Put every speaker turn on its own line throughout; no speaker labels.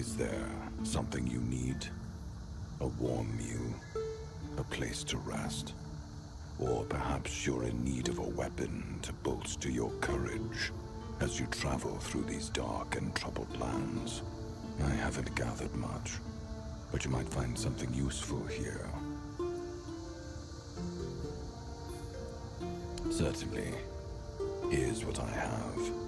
Is there something you need? A warm meal? A place to rest? Or perhaps you're in need of a weapon to bolster your courage as you travel through these dark and troubled lands. I haven't gathered much, but you might find something useful here. Certainly. Here's what I have.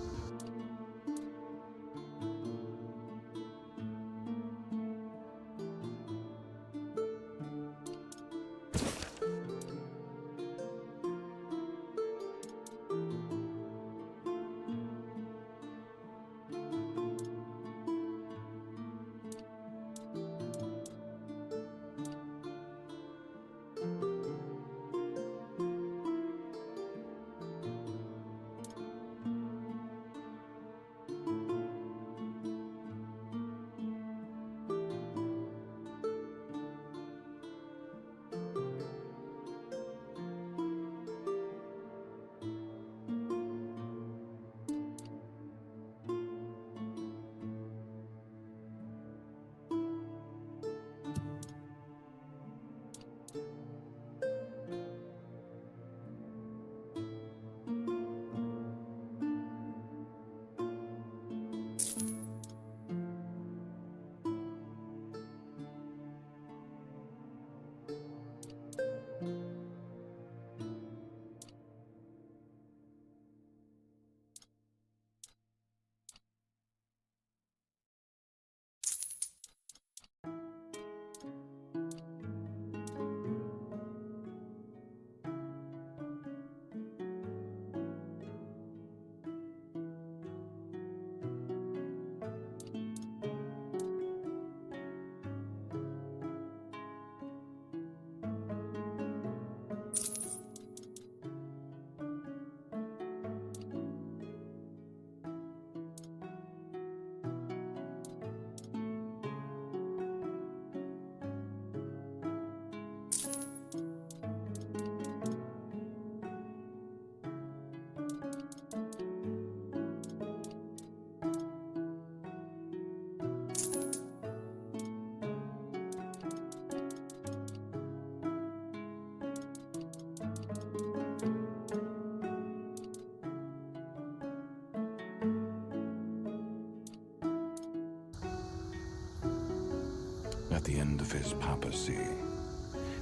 At the end of his papacy,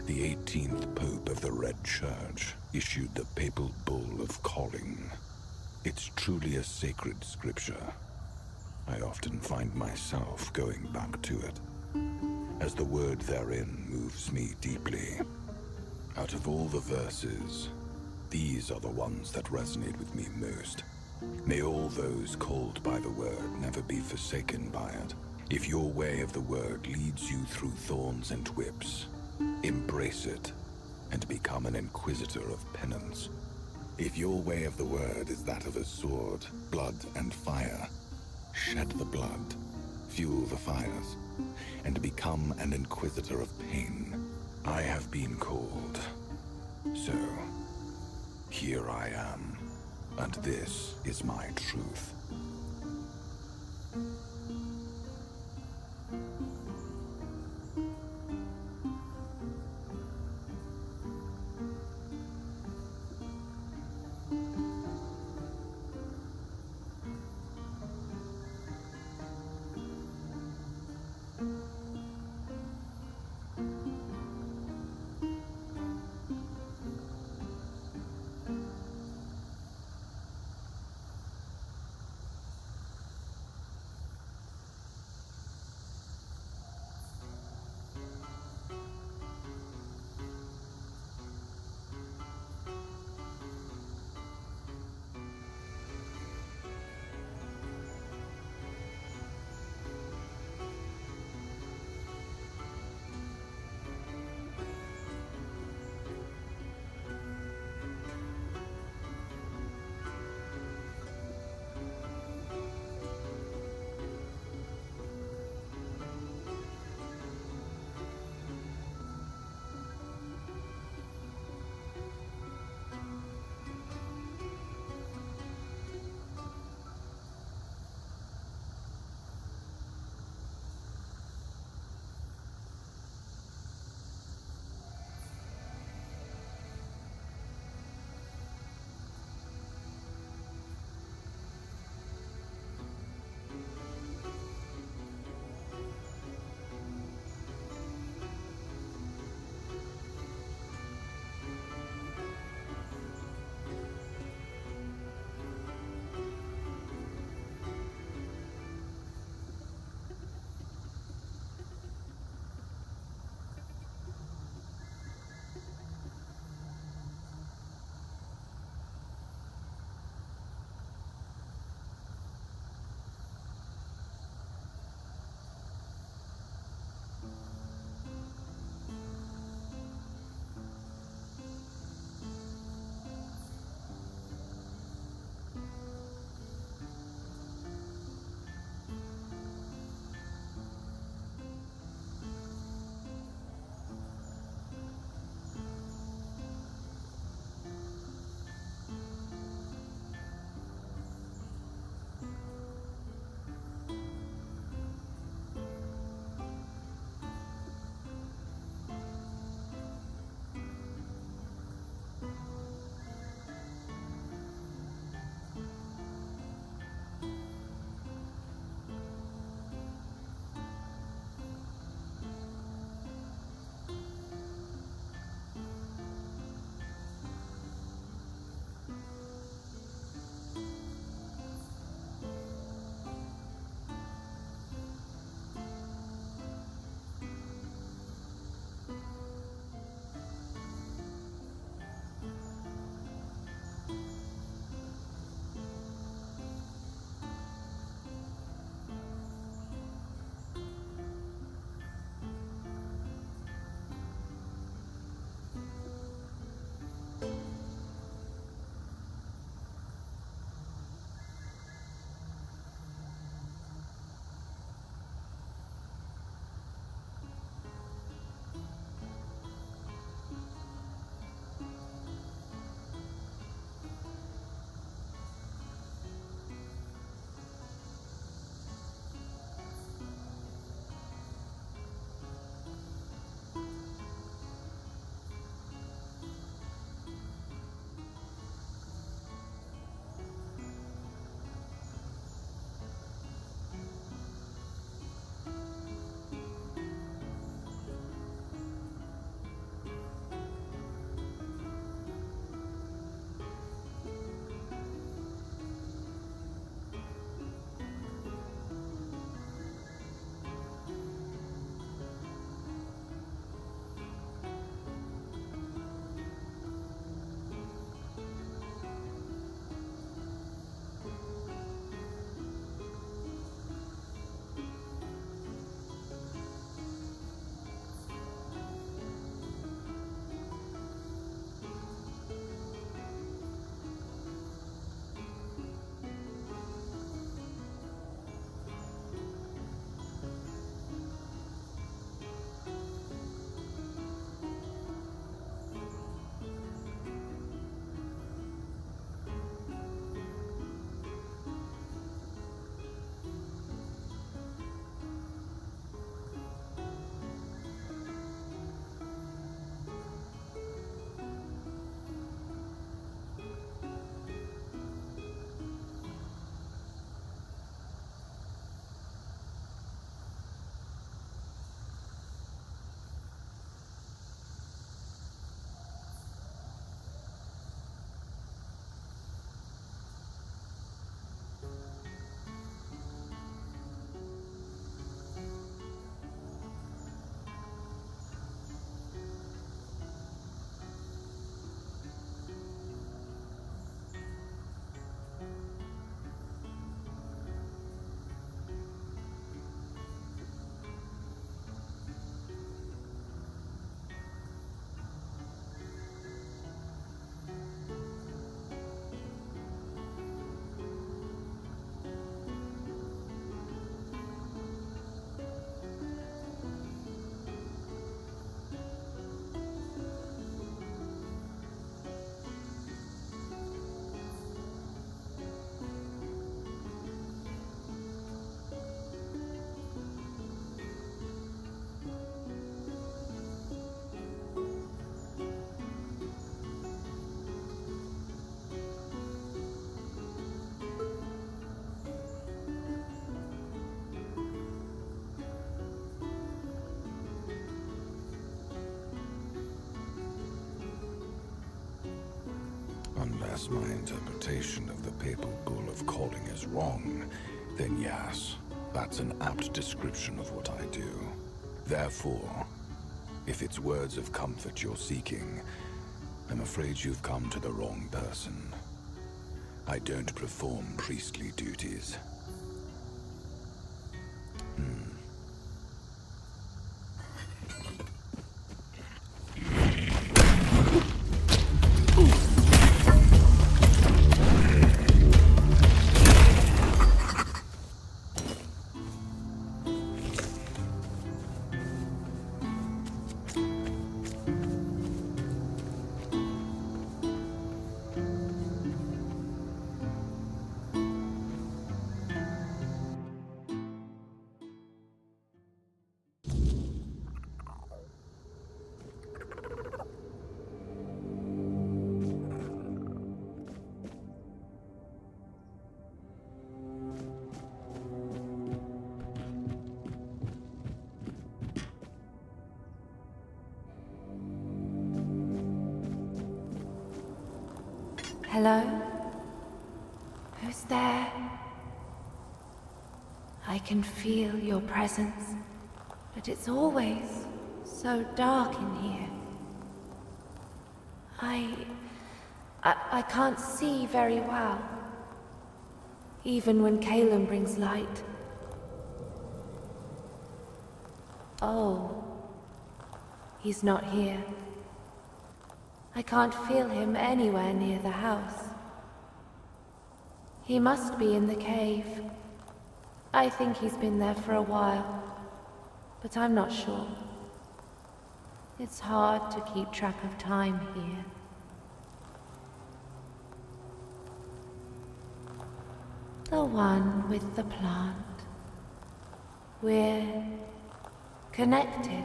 the 18th Pope of the Red Church issued the papal bull of calling. It's truly a sacred scripture. I often find myself going back to it, as the word therein moves me deeply. Out of all the verses, these are the ones that resonate with me most. May all those called by the word never be forsaken by it. If your way of the word leads you through thorns and whips, embrace it and become an inquisitor of penance. If your way of the word is that of a sword, blood, and fire, shed the blood, fuel the fires, and become an inquisitor of pain. I have been called, so here I am, and this is my truth. unless my interpretation of the Papal Bull of Calling is wrong, then yes, that's an apt description of what I do. Therefore, if it's words of comfort you're seeking, I'm afraid you've come to the wrong person. I don't perform priestly duties.
Hello? Who's there? I can feel your presence, but it's always so dark in here. I can't see very well, even when Calum brings light. Oh, he's not here. I can't feel him anywhere near the house. He must be in the cave. I think he's been there for a while, but I'm not sure. It's hard to keep track of time here. The one with the plant. We're connected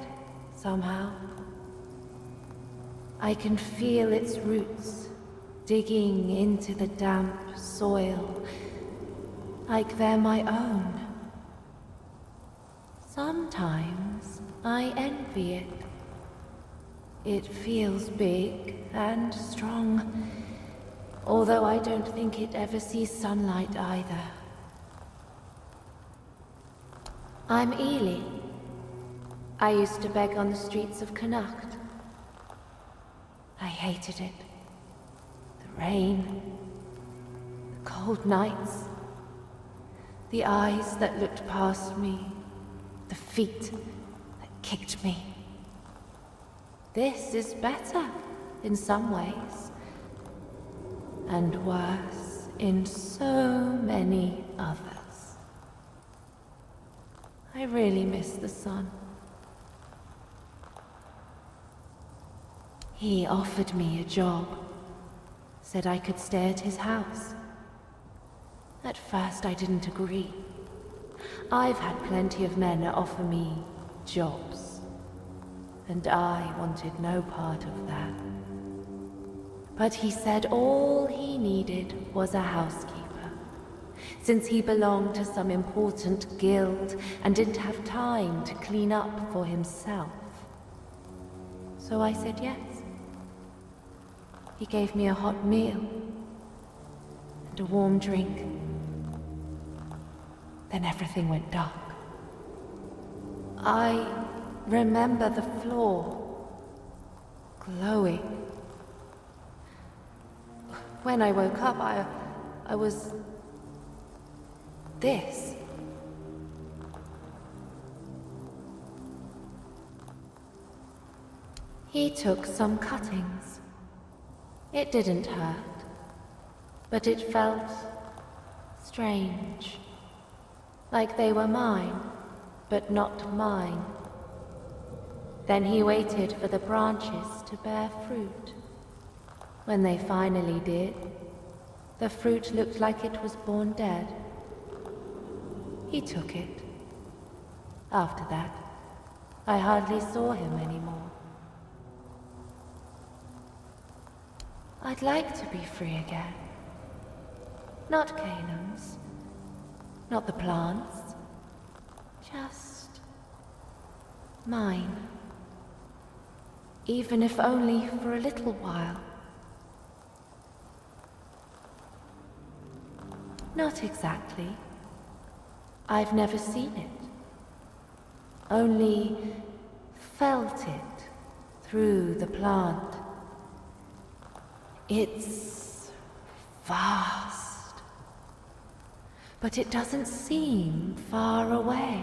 somehow. I can feel its roots digging into the damp soil, like they're my own. Sometimes I envy it. It feels big and strong, although I don't think it ever sees sunlight either. I'm Ely. I used to beg on the streets of Connacht. I hated it. The rain, the cold nights, the eyes that looked past me, the feet that kicked me. This is better in some ways, and worse in so many others. I really miss the sun. He offered me a job, said I could stay at his house. At first I didn't agree. I've had plenty of men offer me jobs, and I wanted no part of that. But he said all he needed was a housekeeper, since he belonged to some important guild and didn't have time to clean up for himself. So I said yes. He gave me a hot meal and a warm drink. Then everything went dark. I remember the floor glowing. When I woke up, I was this. He took some cuttings. It didn't hurt, but it felt strange. Like they were mine, but not mine. Then he waited for the branches to bear fruit. When they finally did, the fruit looked like it was born dead. He took it. After that, I hardly saw him anymore. I'd like to be free again. Not Calum's, not the plants, just mine. Even if only for a little while. Not exactly. I've never seen it. Only felt it through the plant. It's vast. But it doesn't seem far away.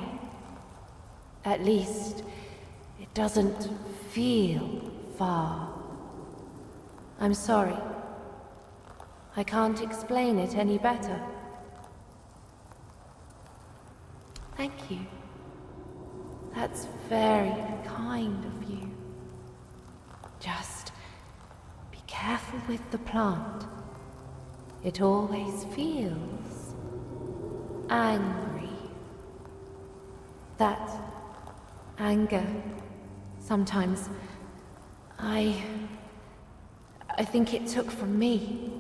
At least, it doesn't feel far. I'm sorry. I can't explain it any better. Thank you. That's very kind of you. Just be careful with the plant. It always feels angry. That anger, sometimes, I think it took from me.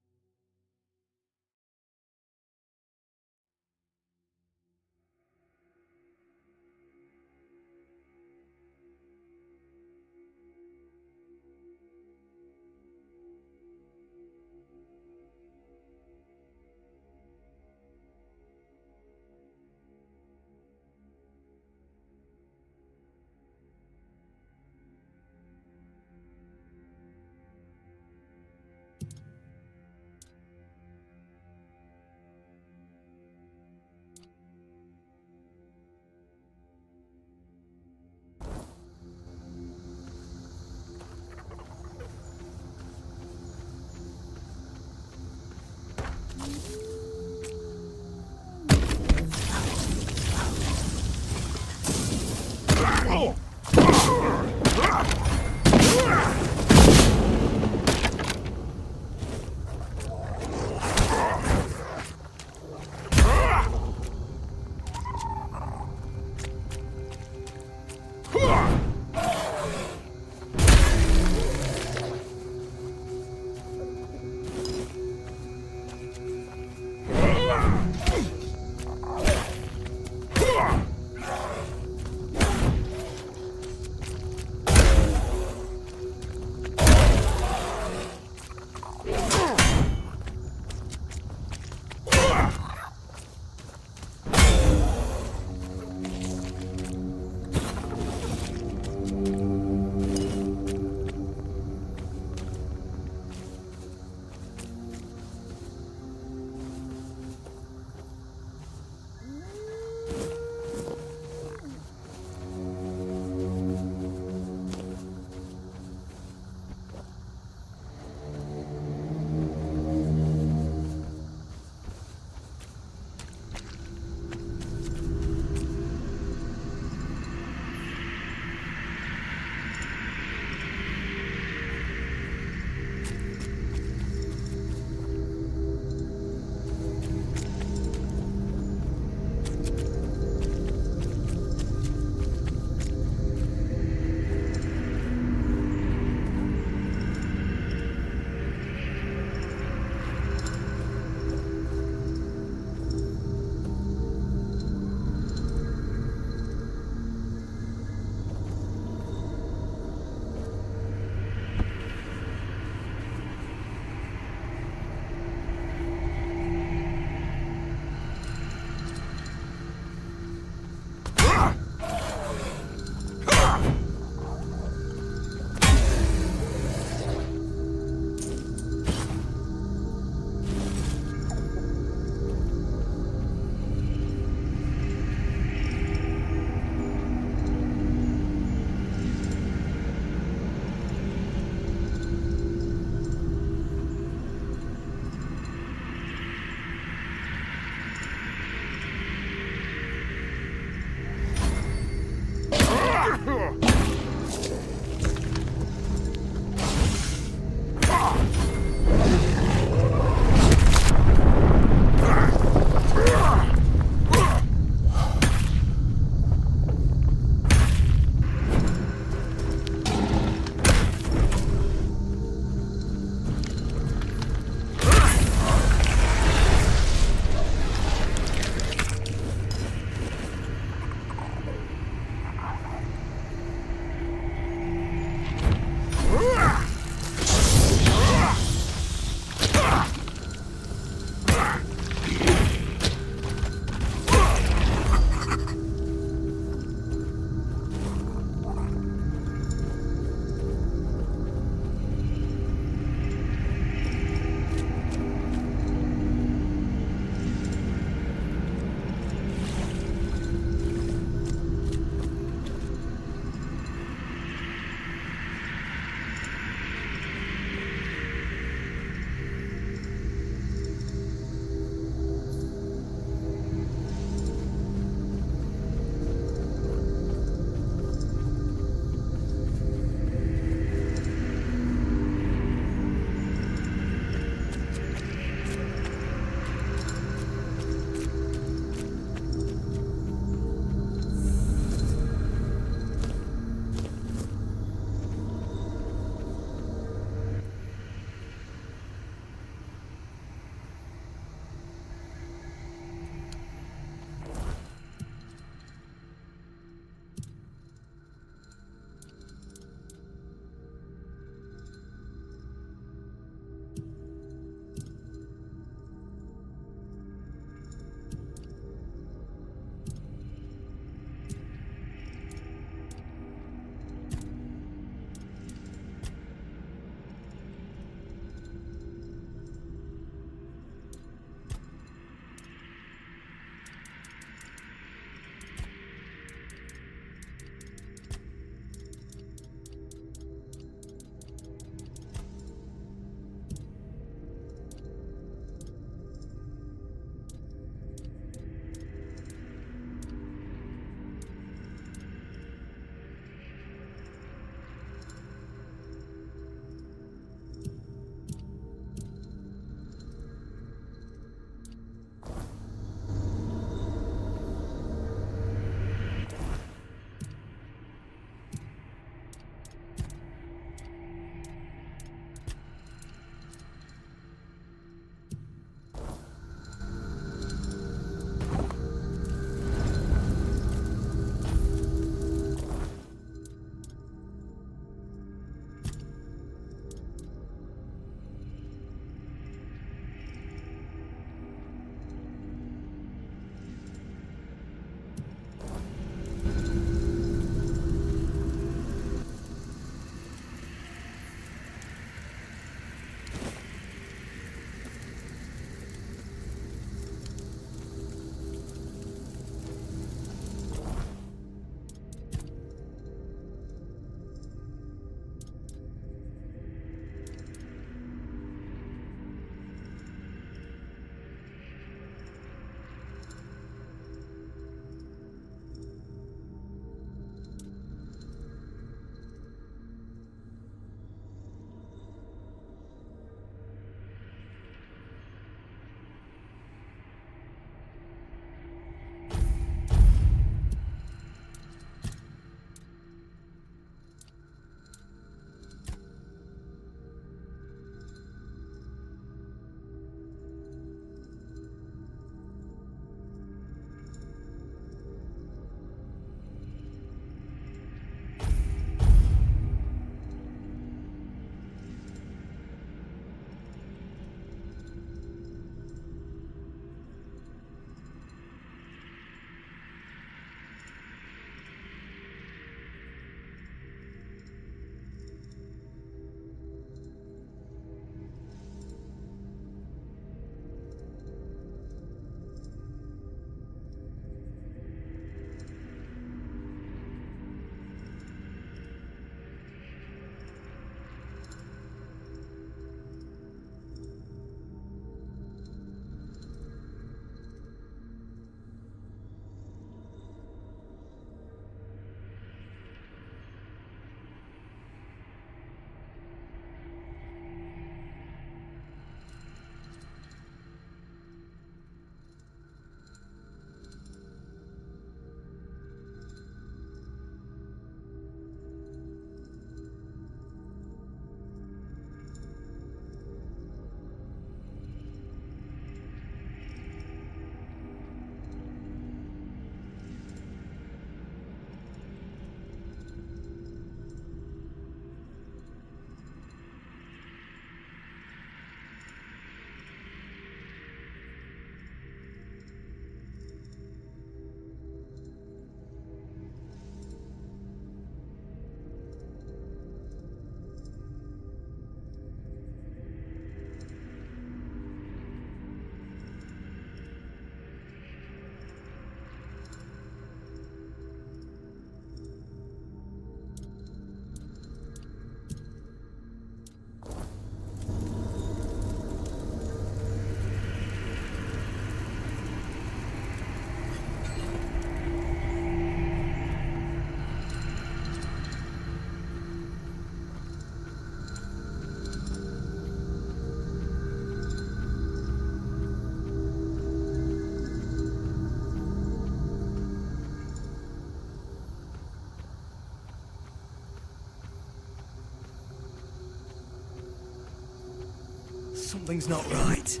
Something's not right.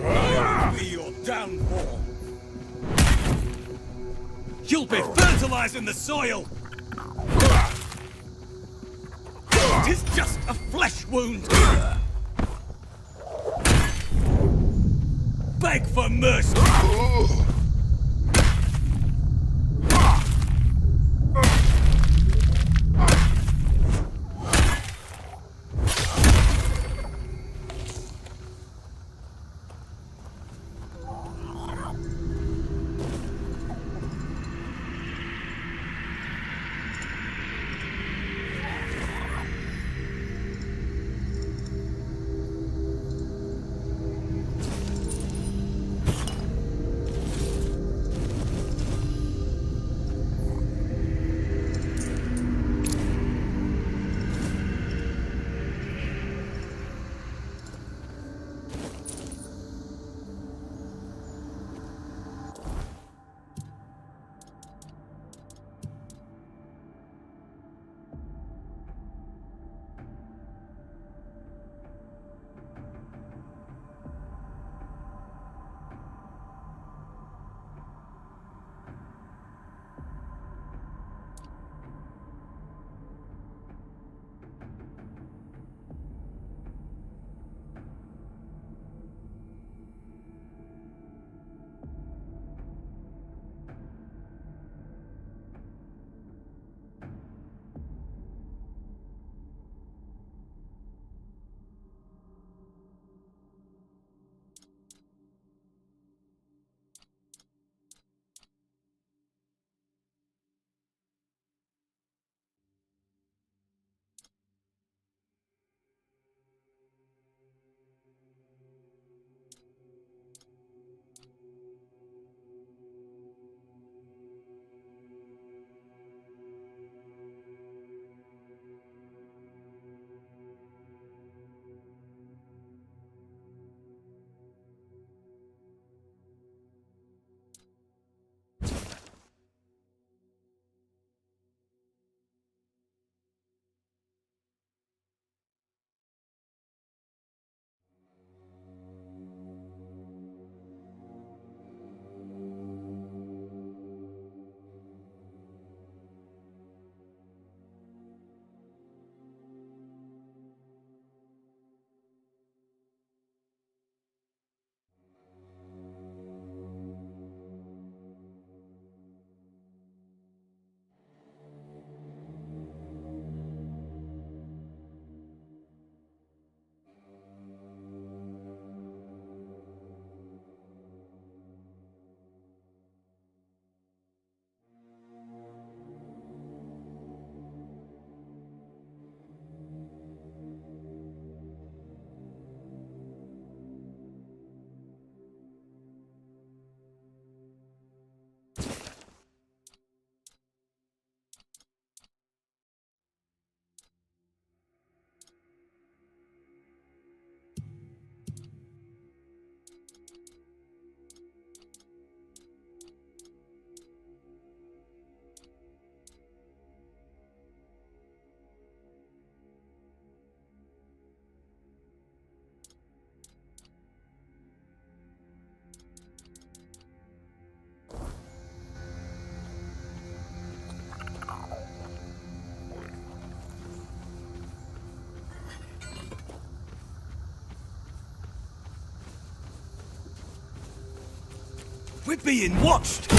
I'll be your downfall. You'll be fertilizing the soil. Tis just a flesh wound. Beg for mercy.
We're being watched!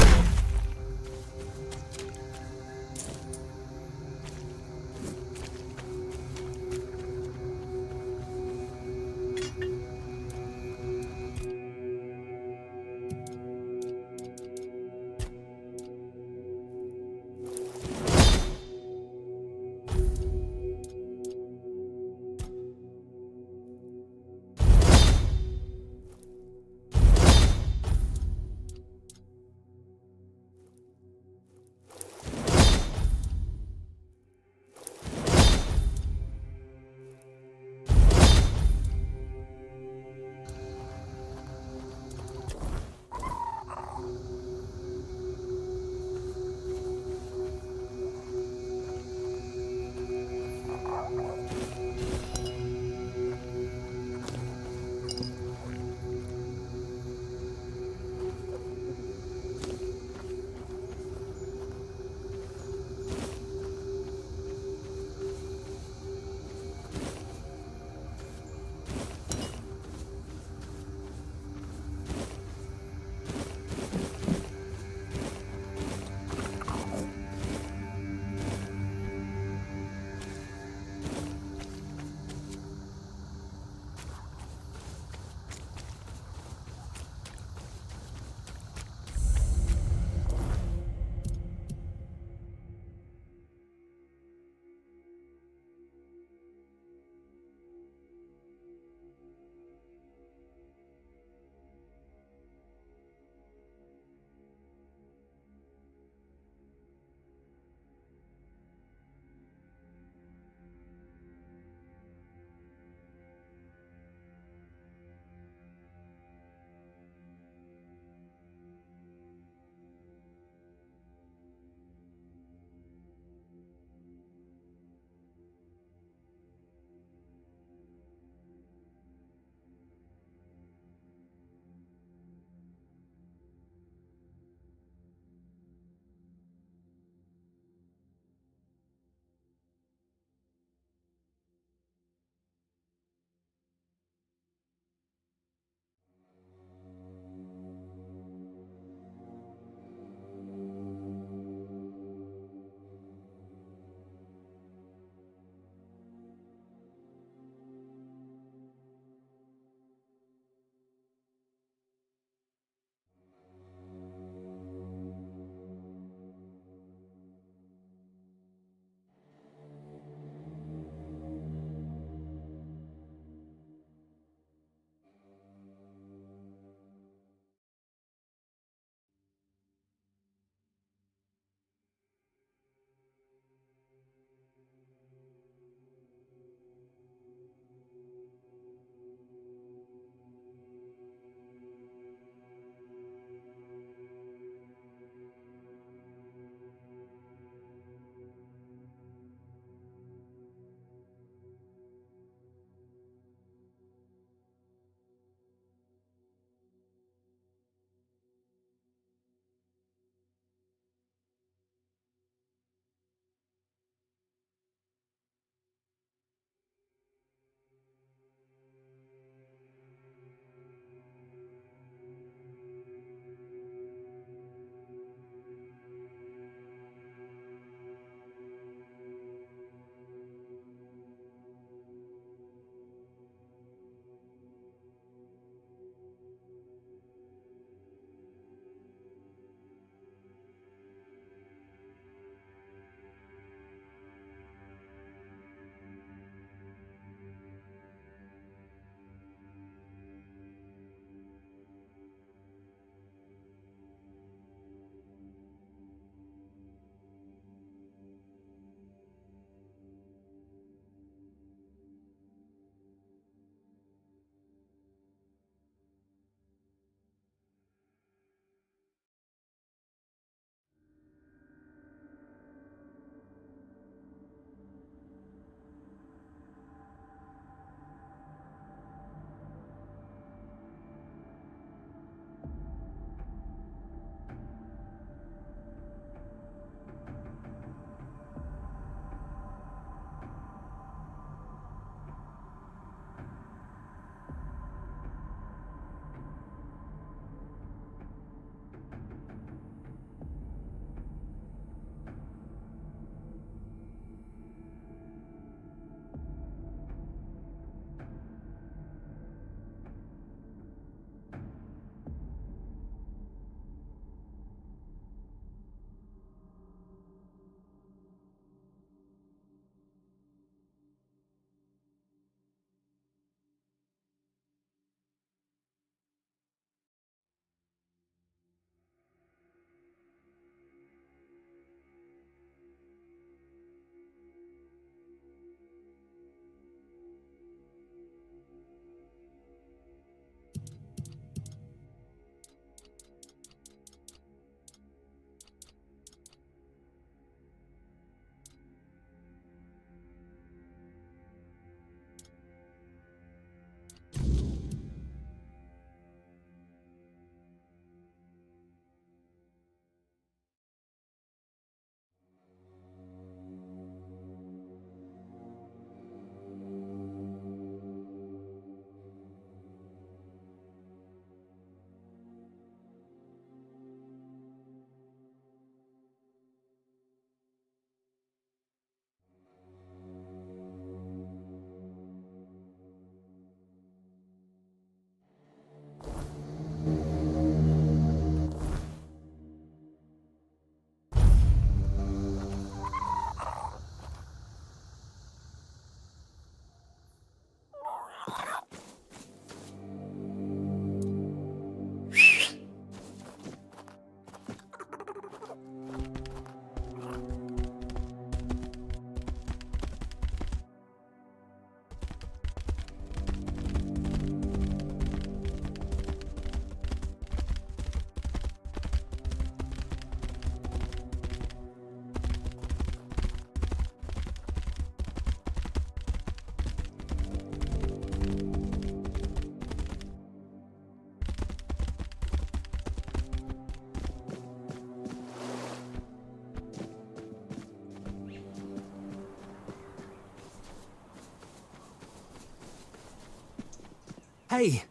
Hey,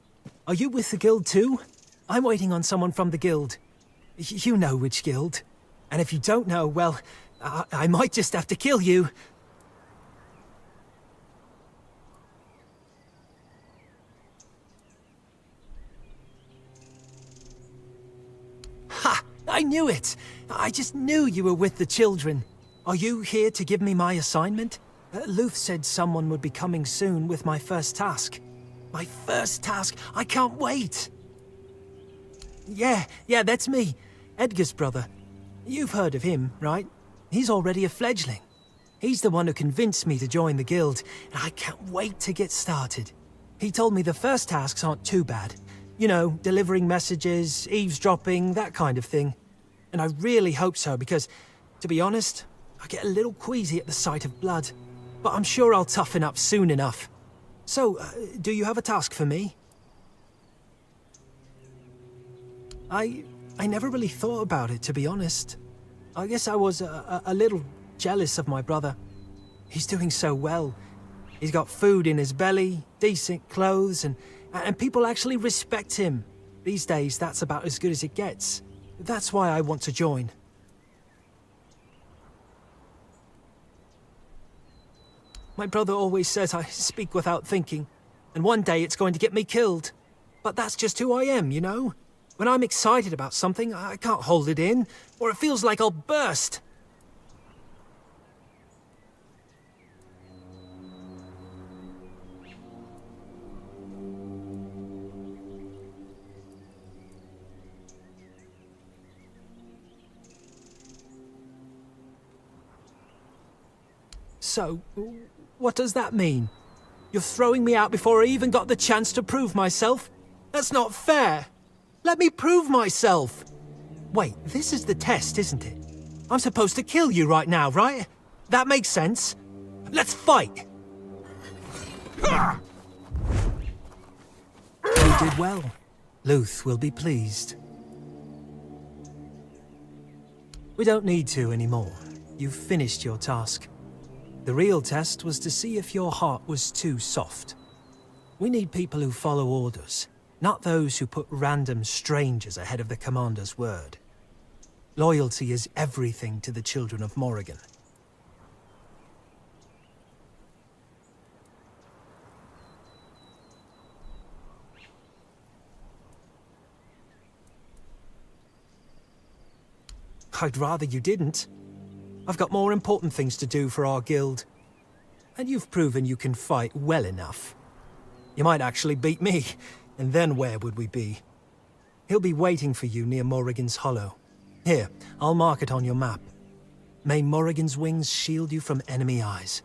are you with the guild too? I'm waiting on someone from the guild. You know which guild. And if you don't know, well, I might just have to kill you. Ha! I knew it! I just knew you were with the children. Are you here to give me my assignment? Luth said someone would be coming soon with my first task. My first task! I can't wait! Yeah, that's me. Edgar's brother. You've heard of him, right? He's already a fledgling. He's the one who convinced me to join the guild, and I can't wait to get started. He told me the first tasks aren't too bad. You know, delivering messages, eavesdropping, that kind of thing. And I really hope so, because, to be honest, I get a little queasy at the sight of blood. But I'm sure I'll toughen up soon enough. So, do you have a task for me? I never really thought about it, to be honest. I guess I was a little jealous of my brother. He's doing so well. He's got food in his belly, decent clothes, and people actually respect him. These days, that's about as good as it gets. That's why I want to join. My brother always says I speak without thinking, and one day it's going to get me killed. But that's just who I am, you know? When I'm excited about something, I can't hold it in, or it feels like I'll burst. So, what does that mean? You're throwing me out before I even got the chance to prove myself? That's not fair! Let me prove myself! Wait, this is the test, isn't it? I'm supposed to kill you right now, right? That makes sense. Let's fight! You did well. Luth will be pleased. We don't need to anymore. You've finished your task. The real test was to see if your heart was too soft. We need people who follow orders, not those who put random strangers ahead of the commander's word. Loyalty is everything to the children of Morrigan. I'd rather you didn't. I've got more important things to do for our guild. And you've proven you can fight well enough. You might actually beat me, and then where would we be? He'll be waiting for you near Morrigan's Hollow. Here, I'll mark it on your map. May Morrigan's wings shield you from enemy eyes.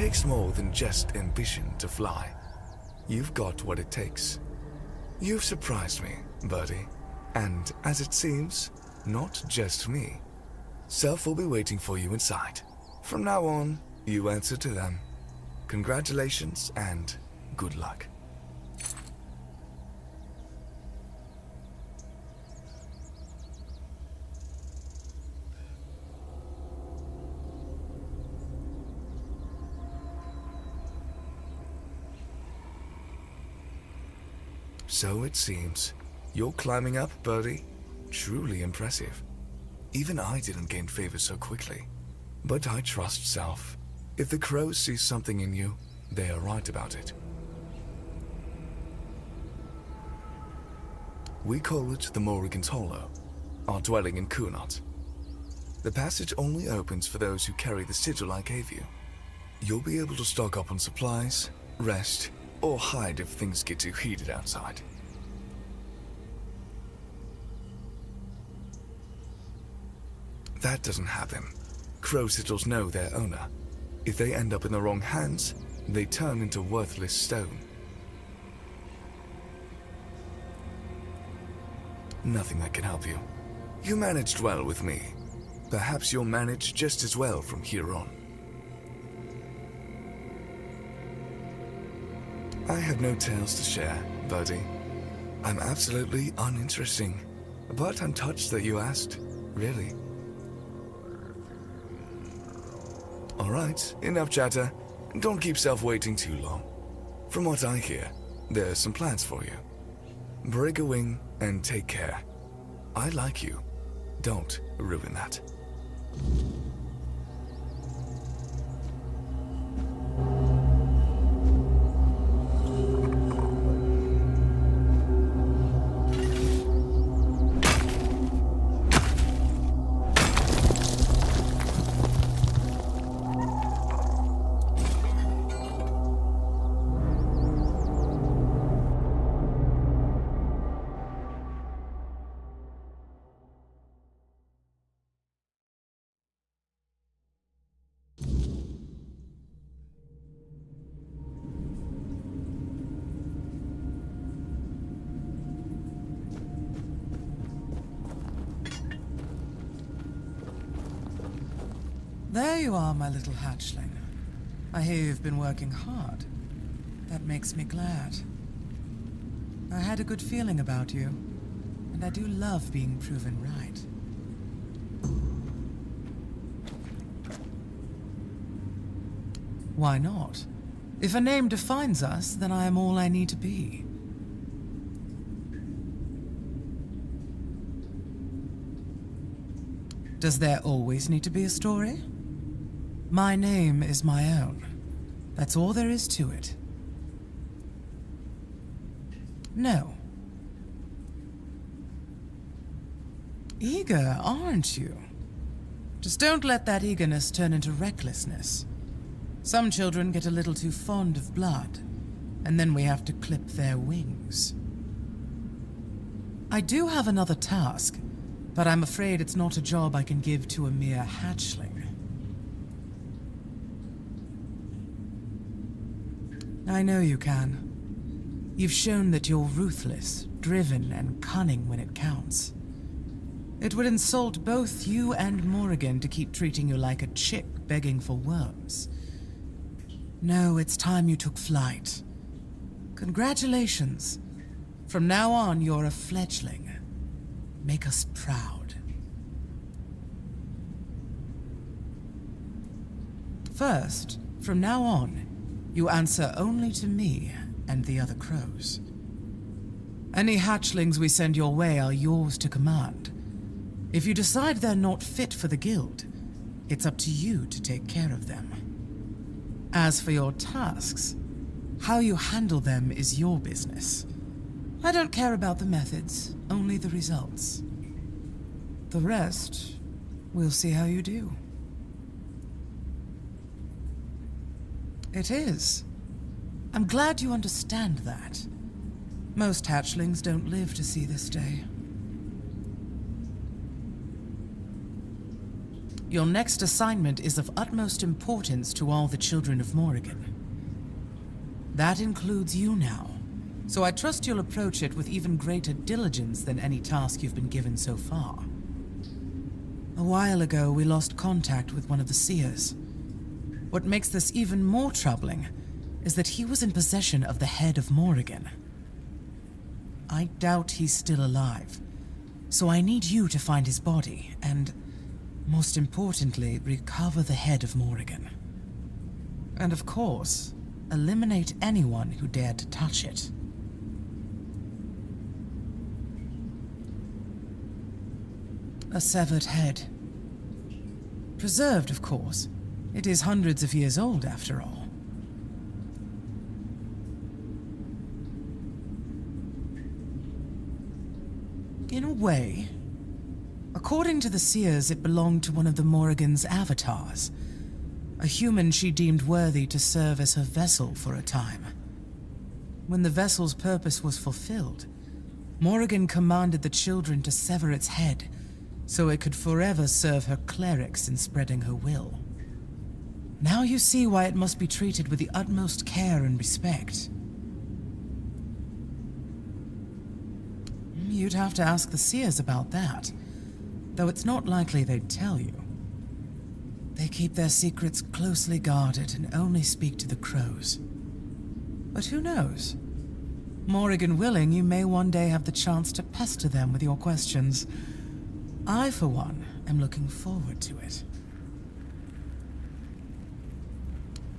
takes more than just ambition to fly. You've got what it takes. You've surprised me, Birdie. And, as it seems, not just me. Self will be waiting for you inside. From now on, you answer to them. Congratulations and good luck. So it seems. You're climbing up, Birdie. Truly impressive. Even I didn't gain favor so quickly. But I trust Self. If the crows see something in you, they are right about it. We call it the Morrigan's Hollow, our dwelling in Kunot. The passage only opens for those who carry the sigil I gave you. You'll be able to stock up on supplies, rest, or hide if things get too heated outside. That doesn't happen. Crow sigils know their owner. If they end up in the wrong hands, they turn into worthless stone. Nothing that can help you. You managed well with me. Perhaps you'll manage just as well from here on. I have no tales to share, Birdie. I'm absolutely uninteresting, but I'm touched that you asked, really. Alright, enough chatter. Don't keep Self waiting too long. From what I hear, there's some plans for you. Break a wing and take care. I like you. Don't ruin that.
There you are, my little hatchling. I hear you've been working hard. That makes me glad. I had a good feeling about you, and I do love being proven right. Why not? If a name defines us, then I am all I need to be. Does there always need to be a story? My name is my own. That's all there is to it. No. Eager, aren't you? Just don't let that eagerness turn into recklessness. Some children get a little too fond of blood, and then we have to clip their wings. I do have another task, but I'm afraid it's not a job I can give to a mere hatchling. I know you can. You've shown that you're ruthless, driven, and cunning when it counts. It would insult both you and Morrigan to keep treating you like a chick begging for worms. No, it's time you took flight. Congratulations. From now on, you're a fledgling. Make us proud. First, from now on, you answer only to me and the other crows. Any hatchlings we send your way are yours to command. If you decide they're not fit for the guild, it's up to you to take care of them. As for your tasks, how you handle them is your business. I don't care about the methods, only the results. The rest, we'll see how you do. It is. I'm glad you understand that. Most hatchlings don't live to see this day. Your next assignment is of utmost importance to all the children of Morrigan. That includes you now, so I trust you'll approach it with even greater diligence than any task you've been given so far. A while ago, we lost contact with one of the seers. What makes this even more troubling is that he was in possession of the head of Morrigan. I doubt he's still alive, so I need you to find his body and, most importantly, recover the head of Morrigan. And of course, eliminate anyone who dared to touch it. A severed head. Preserved, of course. It is hundreds of years old, after all. In a way, according to the seers, it belonged to one of the Morrigan's avatars, a human she deemed worthy to serve as her vessel for a time. When the vessel's purpose was fulfilled, Morrigan commanded the children to sever its head so it could forever serve her clerics in spreading her will. Now you see why it must be treated with the utmost care and respect. You'd have to ask the seers about that, though it's not likely they'd tell you. They keep their secrets closely guarded and only speak to the crows. But who knows? Morrigan willing, you may one day have the chance to pester them with your questions. I, for one, am looking forward to it.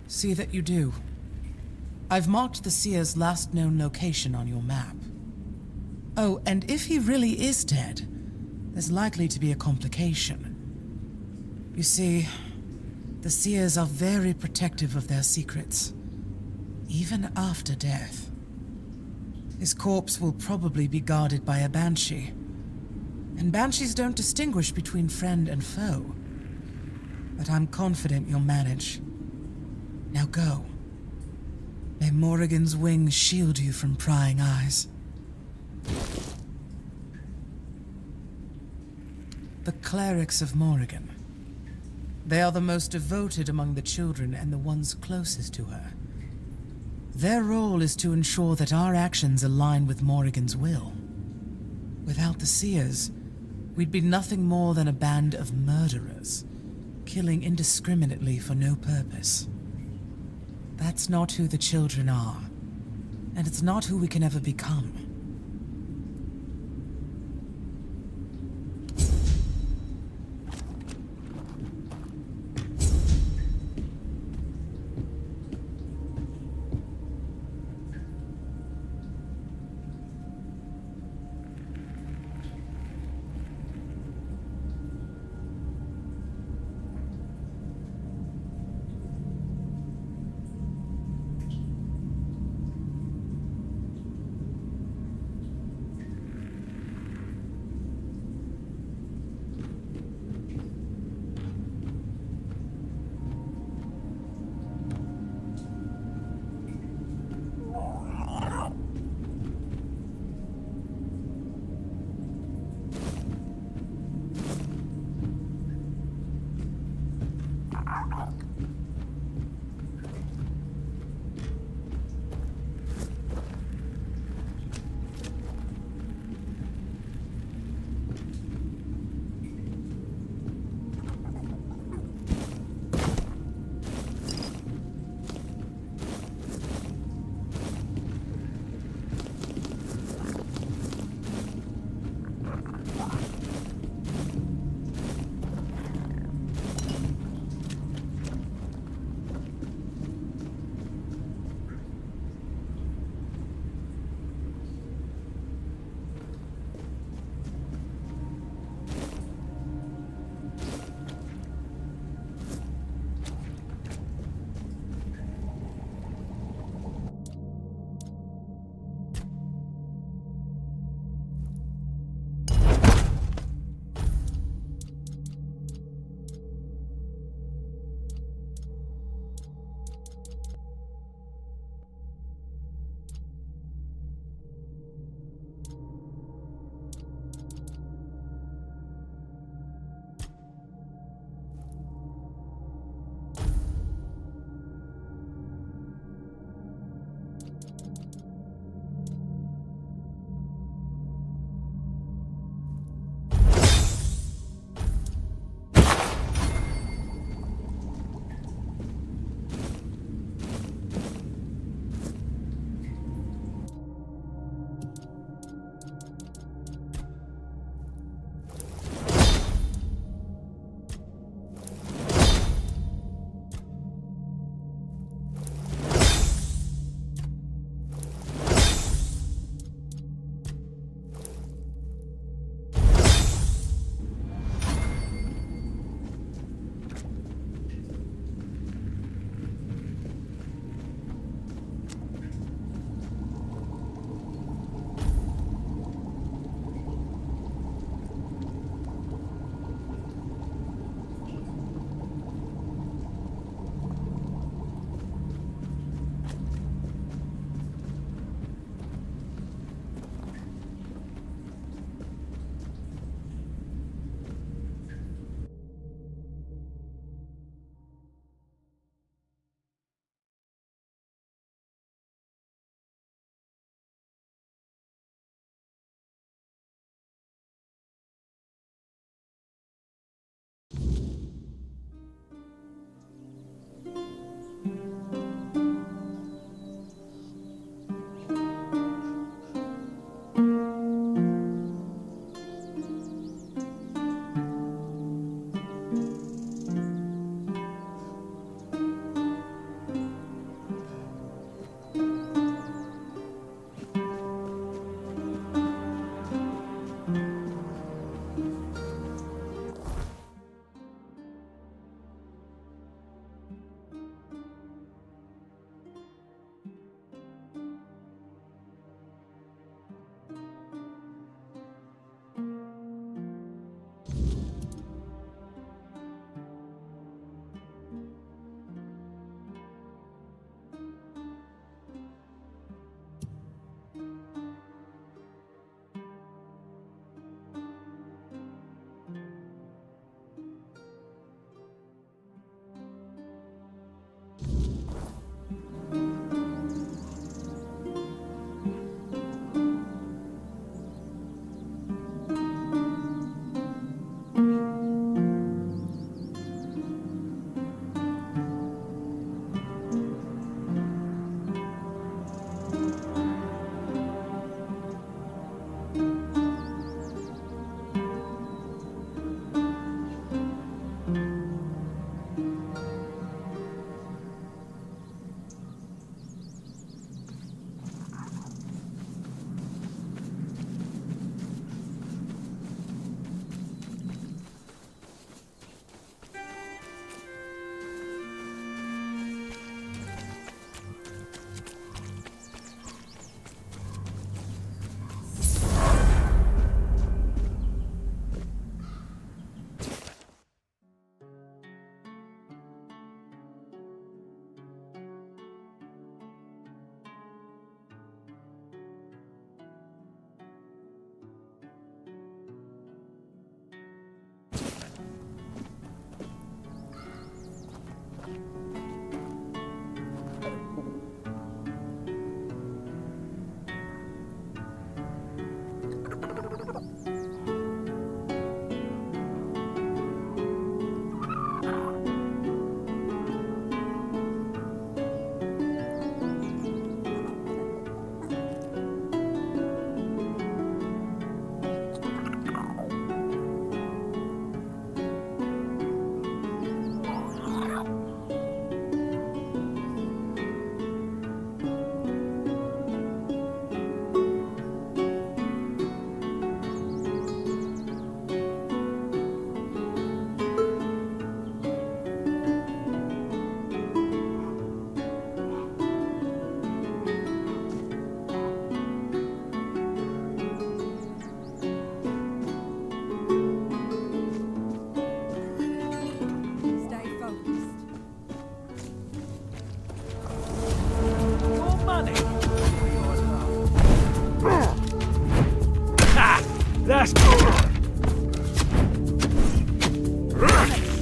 See that you do. I've marked the seer's last known location on your map. Oh, and if he really is dead, there's likely to be a complication. You see, the seers are very protective of their secrets, even after death. His corpse will probably be guarded by a banshee, and banshees don't distinguish between friend and foe. But I'm confident you'll manage. Now go. May Morrigan's wings shield you from prying eyes. The clerics of Morrigan. They are the most devoted among the children and the ones closest to her. Their role is to ensure that our actions align with Morrigan's will. Without the seers, we'd be nothing more than a band of murderers, killing indiscriminately for no purpose. That's not who the children are, and it's not who we can ever become.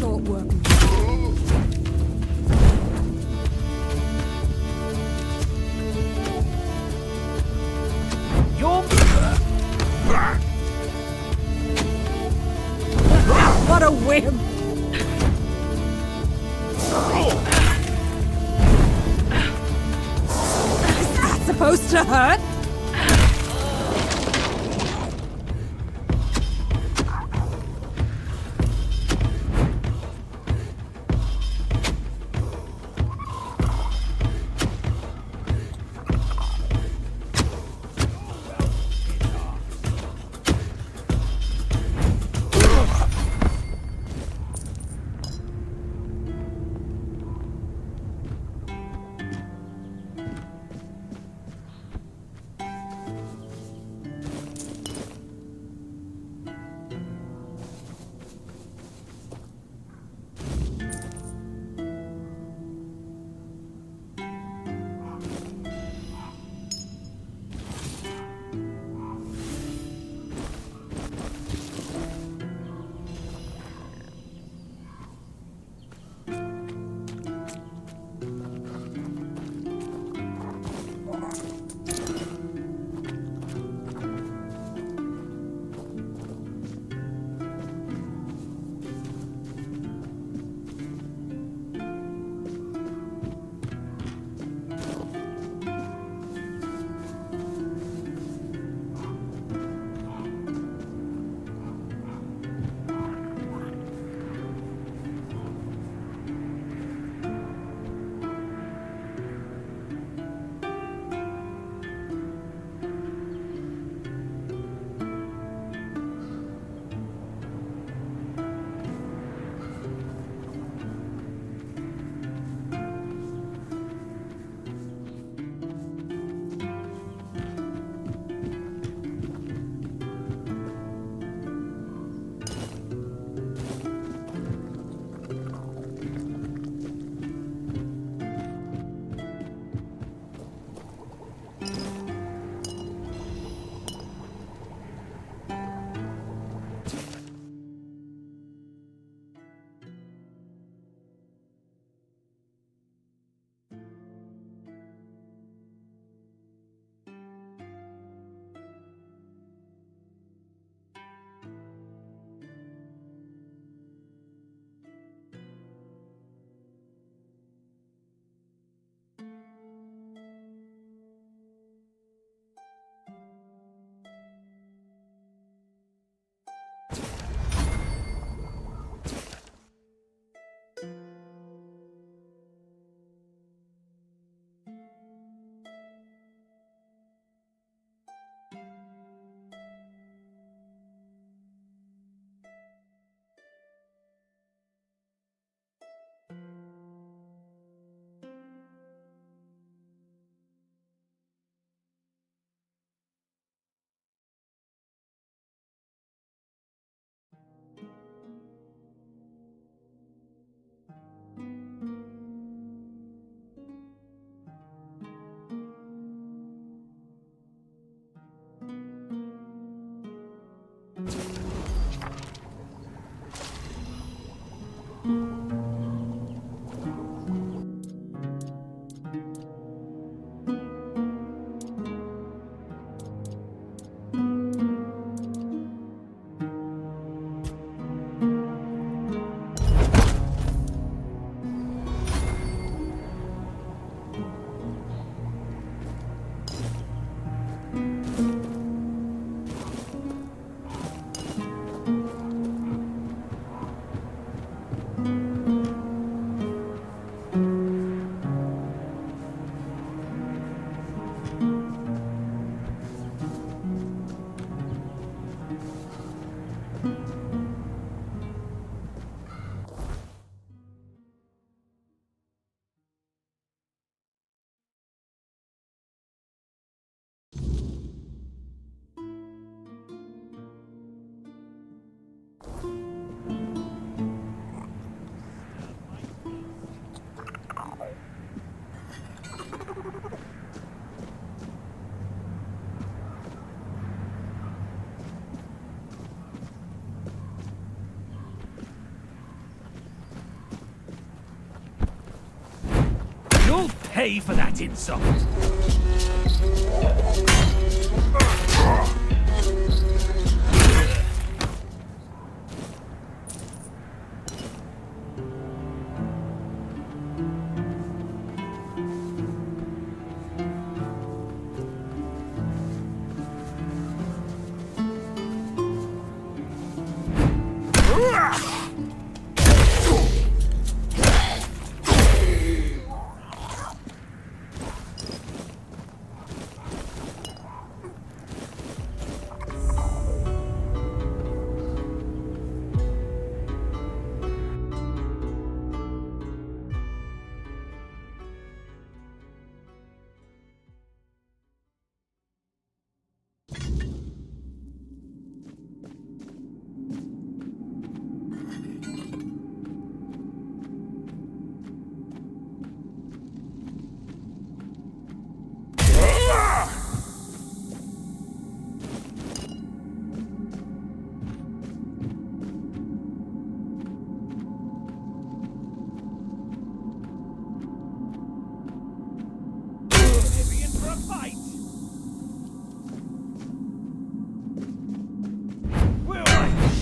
Short work. What a whim! Is that supposed to hurt?
pay for that insult.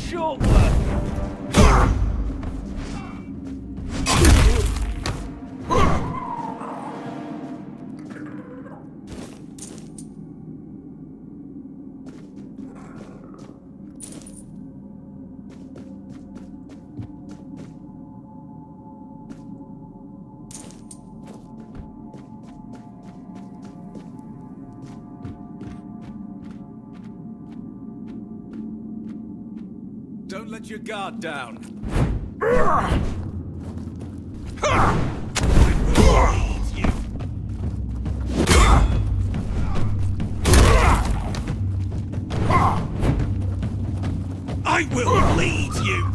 Short work. Don't let your guard down. I will lead you.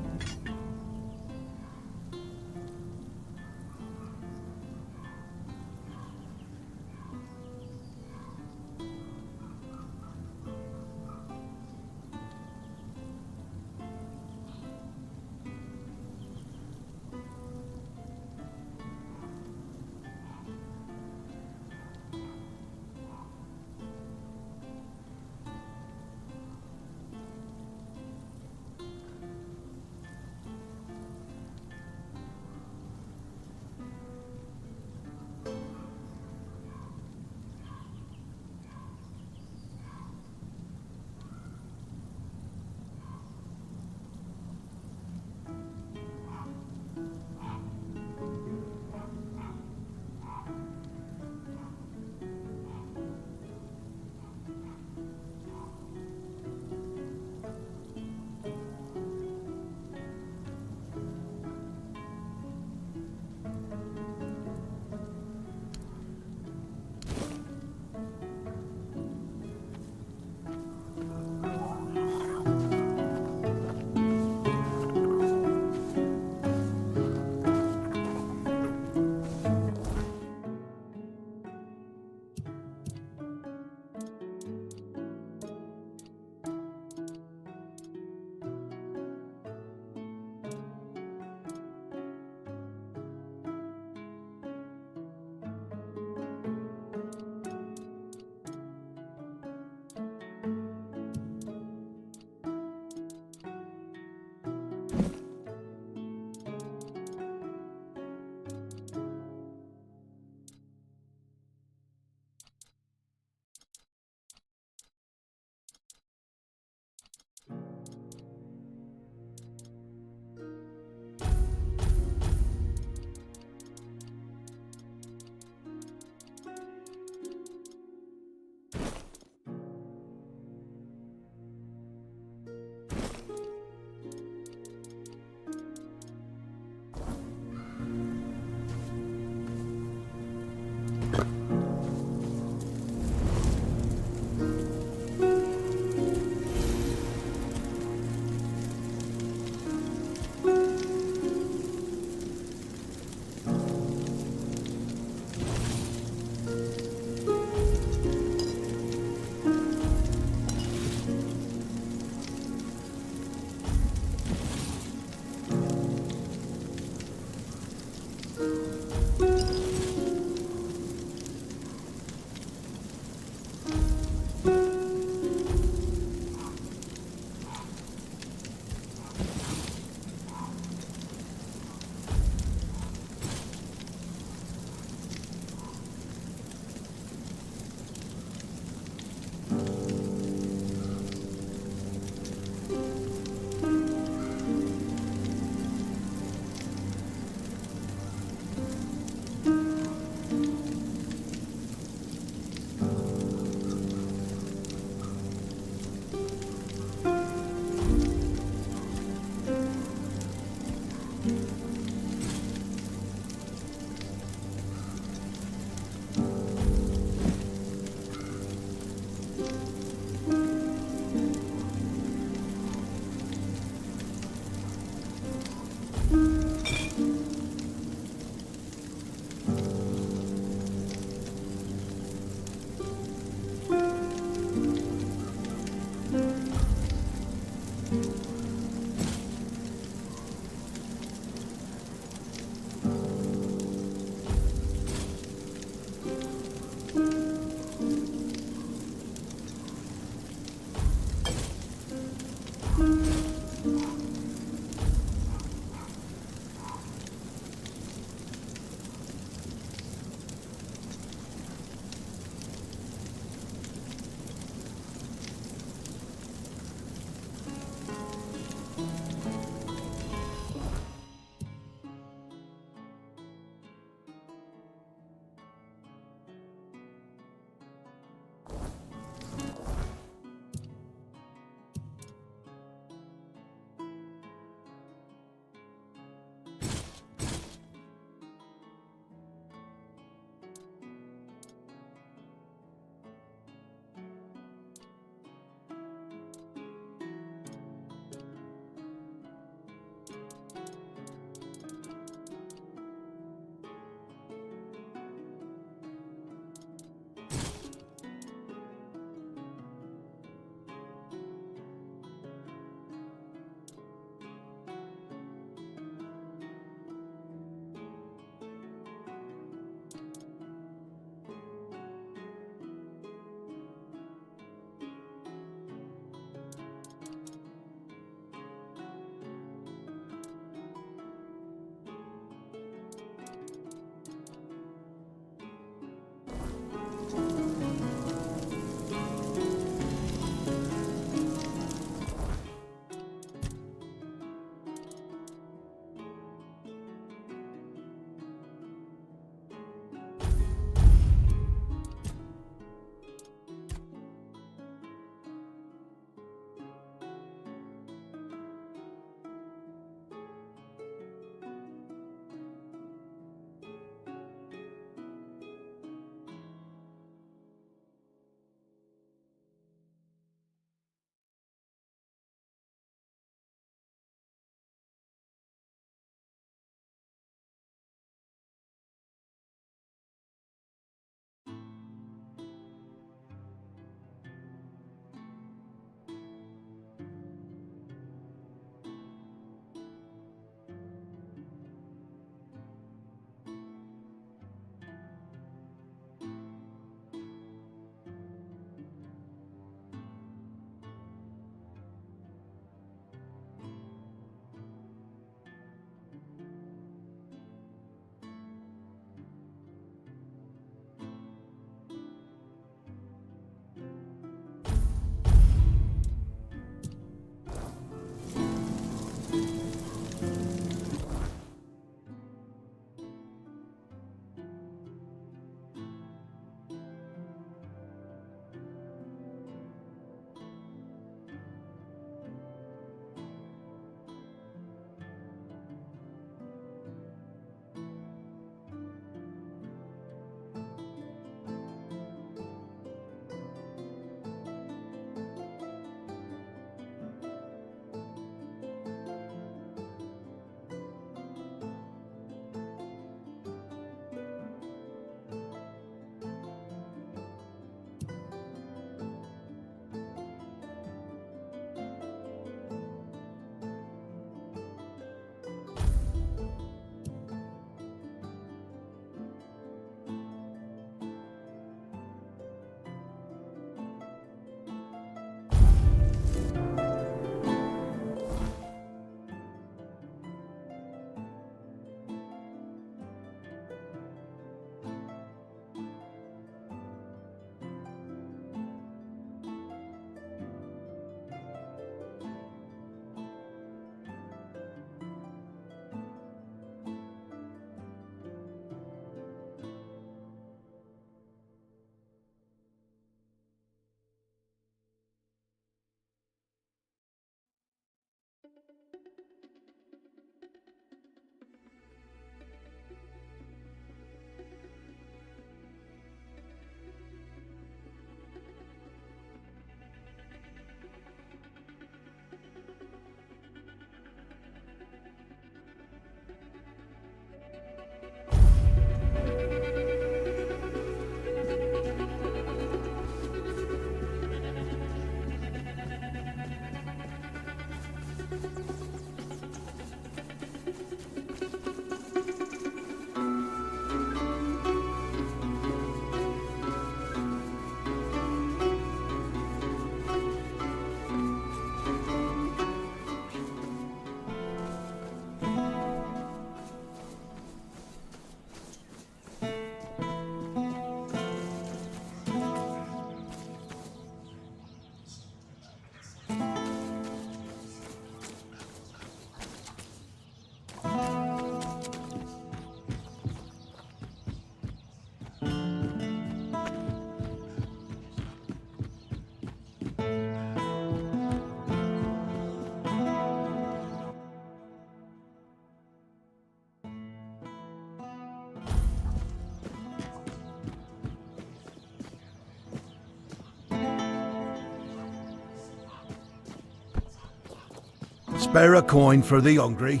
spare a coin for the hungry?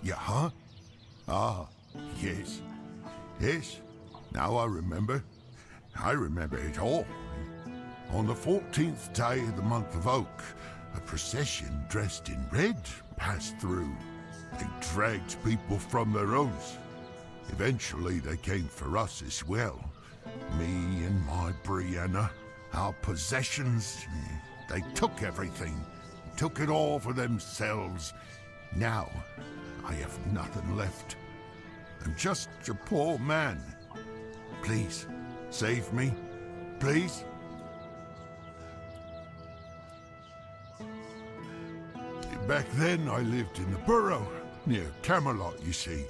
Yeah, huh? Ah, yes. Yes, now I remember. I remember it all. On the 14th day of the month of Oak, a procession dressed in red passed through. They dragged people from their homes. Eventually they came for us as well. Me and my Brianna, our possessions. They took everything. Took it all for themselves. Now, I have nothing left. I'm just a poor man. Please, save me. Please. Back then, I lived in the borough, near Camelot, you see.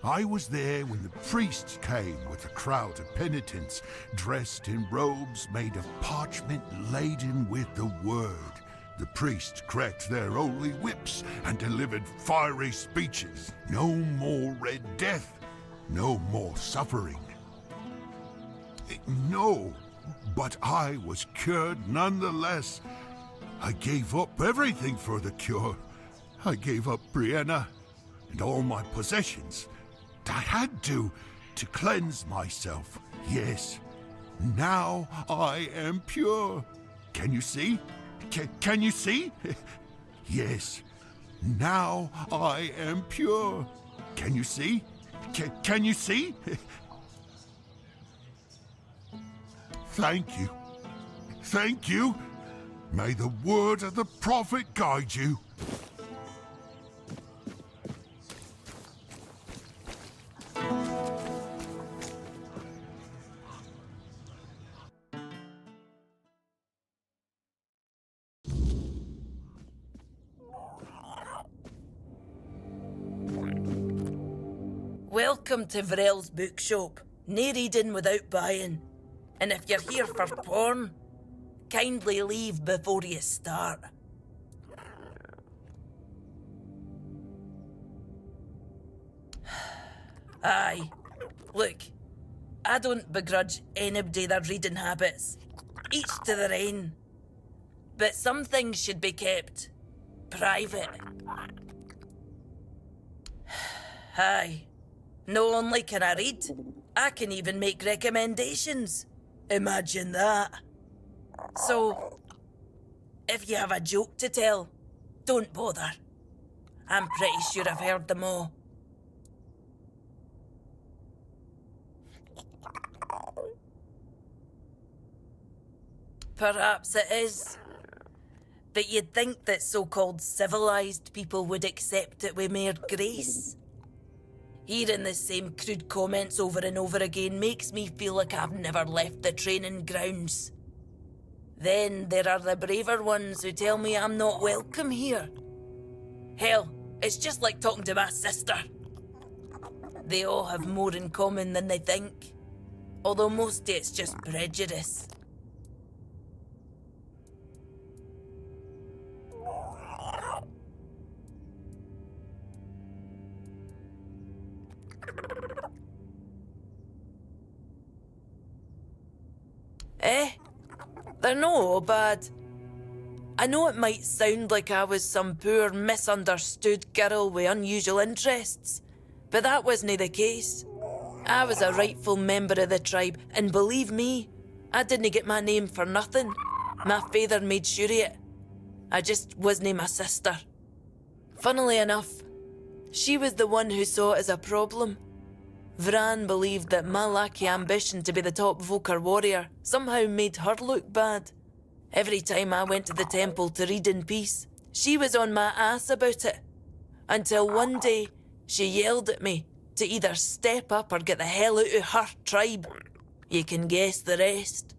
I was there when the priests came with a crowd of penitents, dressed in robes made of parchment laden with the word. The priests cracked their holy whips and delivered fiery speeches. No more Red Death, no more suffering. No, but I was cured nonetheless. I gave up everything for the cure. I gave up Brianna and all my possessions. I had to cleanse myself. Yes, now I am pure. Can you see? Can you see? Yes, now I am pure. Can you see? Can you see? Thank you. Thank you. May the word of the prophet guide you.
Welcome to Vrel's bookshop. No reading without buying. And if you're here for porn, kindly leave before you start. Aye. Look, I don't begrudge anybody their reading habits. Each to their own. But some things should be kept private. Aye. Not only can I read, I can even make recommendations. Imagine that. So, if you have a joke to tell, don't bother. I'm pretty sure I've heard them all. Perhaps it is. But you'd think that so-called civilized people would accept it with more grace. Hearing the same crude comments over and over again makes me feel like I've never left the training grounds. Then there are the braver ones who tell me I'm not welcome here. Hell, it's just like talking to my sister. They all have more in common than they think, although mostly it's just prejudice. They're not all bad. I know it might sound like I was some poor, misunderstood girl with unusual interests, but that wasn't the case. I was a rightful member of the tribe, and believe me, I didn't get my name for nothing. My father made sure of it. I just wasn't my sister. Funnily enough, she was the one who saw it as a problem. Vran believed that my lack of ambition to be the top Voker warrior somehow made her look bad. Every time I went to the temple to read in peace, she was on my ass about it. Until one day, she yelled at me to either step up or get the hell out of her tribe. You can guess the rest.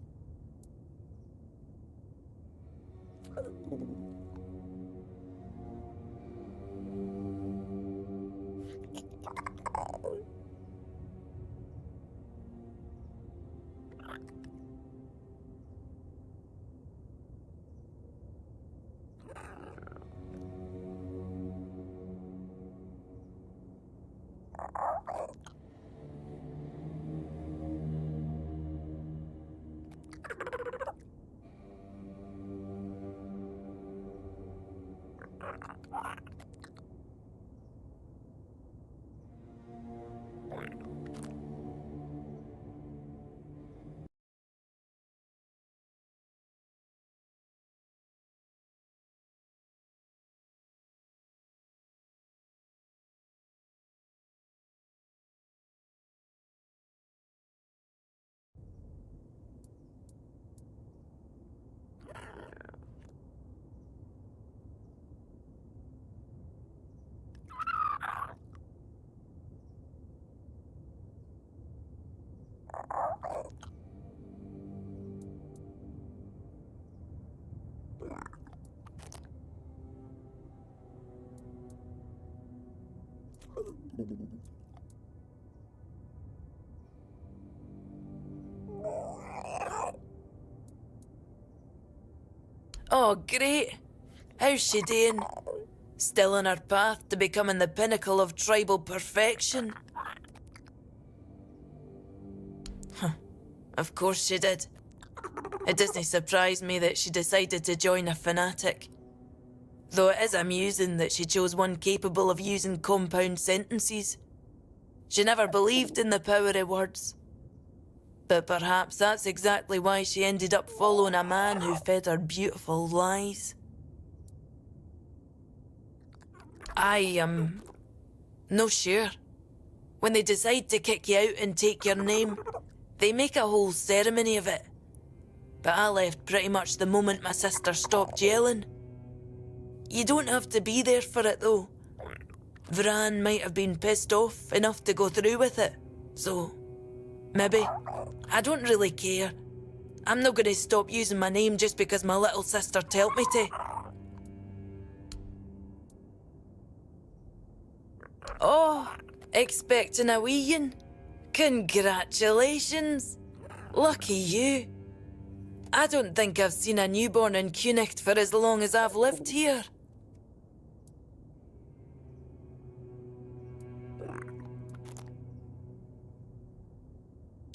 Oh, great. How's she doing? Still on her path to becoming the pinnacle of tribal perfection? Huh. Of course she did. It doesn't surprise me that she decided to join a fanatic. Though it is amusing that she chose one capable of using compound sentences. She never believed in the power of words. But perhaps that's exactly why she ended up following a man who fed her beautiful lies. I am no sure. When they decide to kick you out and take your name, they make a whole ceremony of it. But I left pretty much the moment my sister stopped yelling. You don't have to be there for it though. Vran might have been pissed off enough to go through with it. So, maybe. I don't really care. I'm not gonna stop using my name just because my little sister told me to. Oh, expecting a wee one? Congratulations. Lucky you. I don't think I've seen a newborn in Cunicht for as long as I've lived here.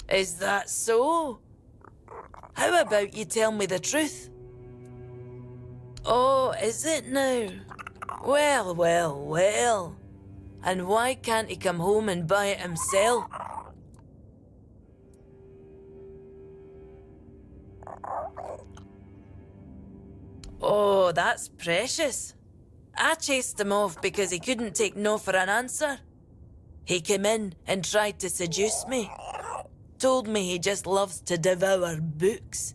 Is that so? How about you tell me the truth? Oh, is it now? Well, well, well. And why can't he come home and buy it himself? Oh, that's precious. I chased him off because he couldn't take no for an answer. He came in and tried to seduce me. Told me he just loves to devour books.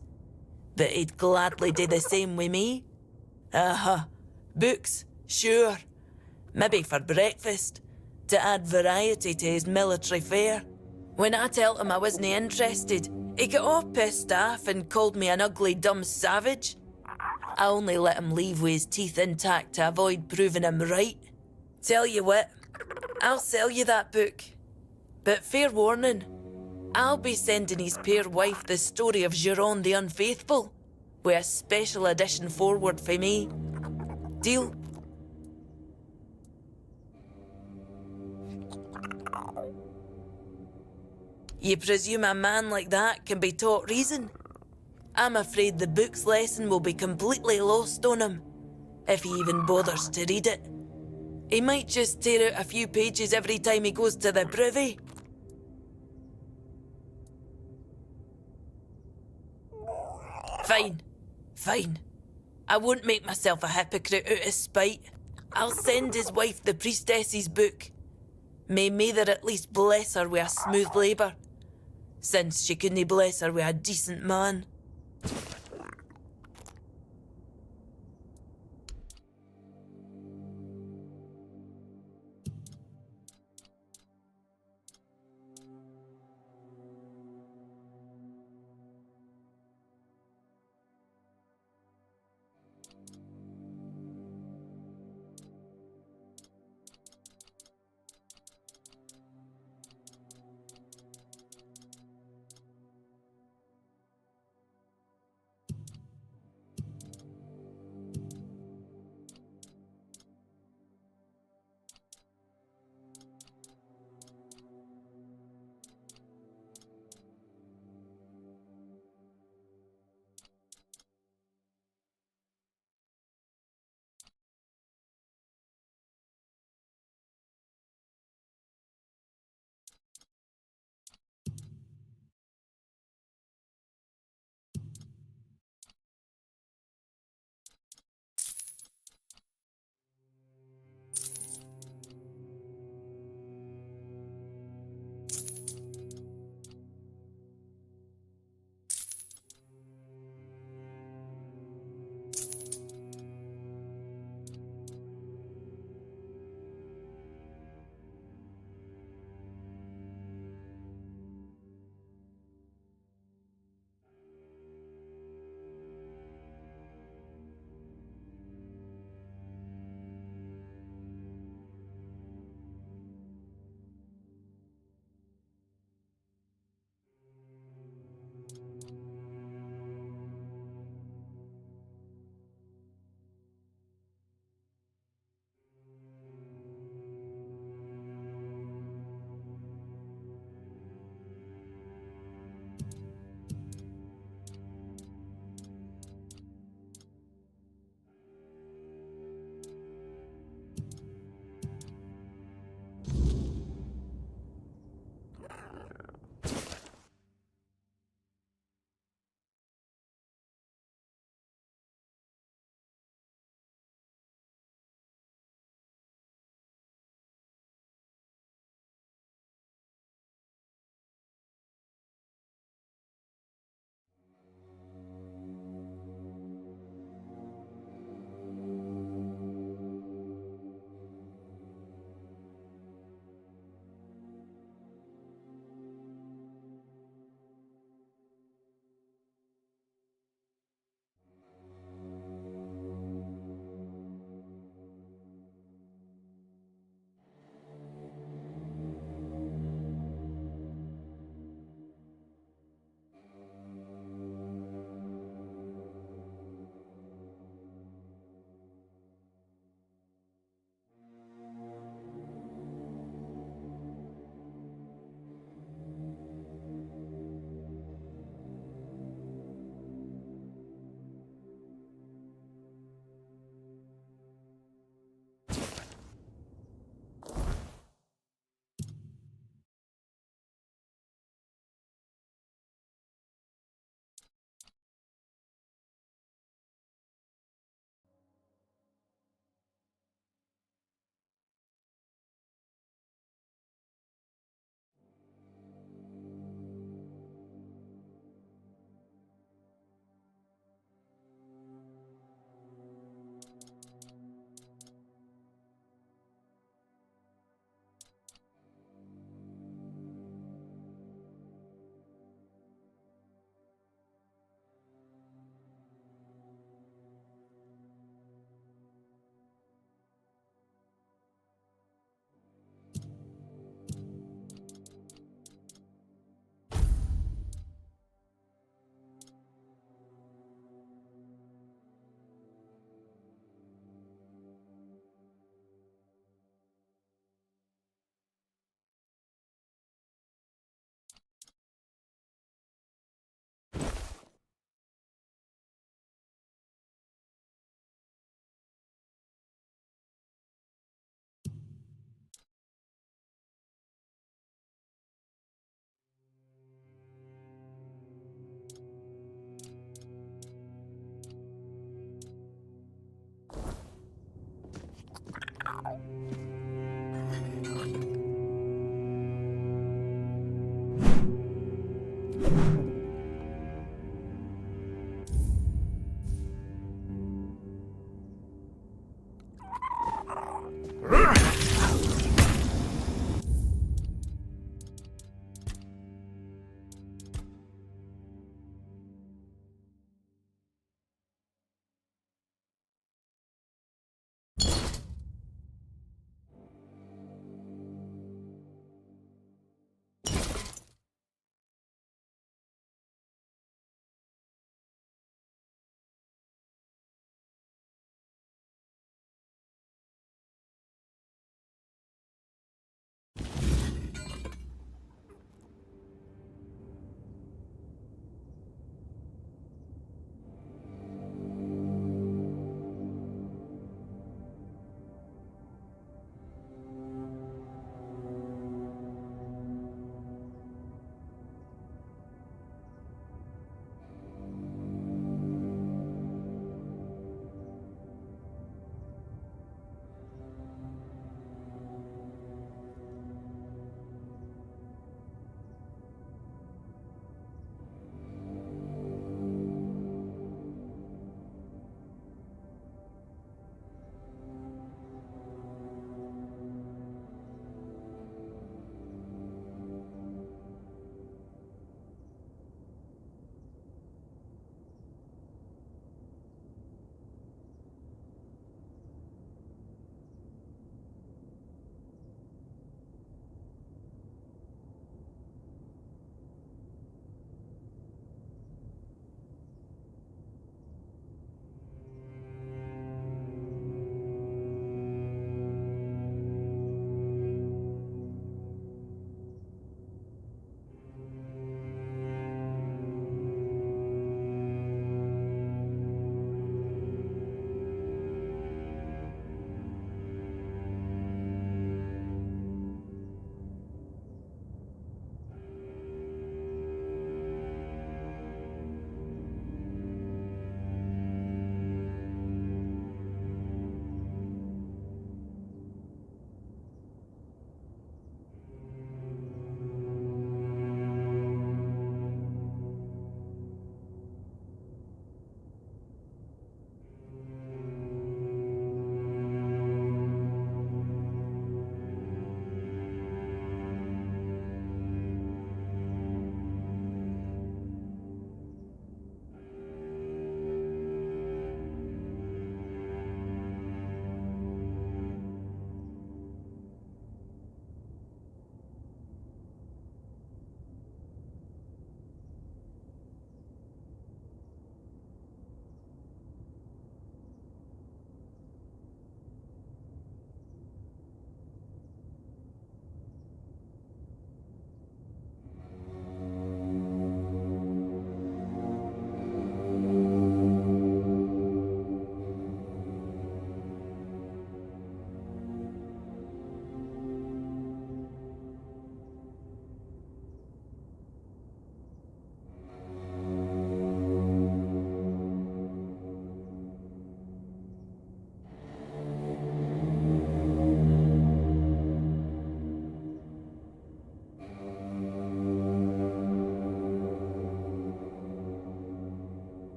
But he'd gladly do the same with me. Books, sure. Maybe for breakfast, to add variety to his military fare. When I told him I wasn't interested, he got all pissed off and called me an ugly dumb savage. I only let him leave with his teeth intact to avoid proving him right. Tell you what, I'll sell you that book. But fair warning, I'll be sending his peer wife the story of Giron the Unfaithful, with a special edition forward for me. Deal? You presume a man like that can be taught reason? I'm afraid the book's lesson will be completely lost on him, if he even bothers to read it. He might just tear out a few pages every time he goes to the privy. Fine, fine. I won't make myself a hypocrite out of spite. I'll send his wife the priestess's book. May Mather at least bless her with a smooth labour, since she couldn't bless her with a decent man.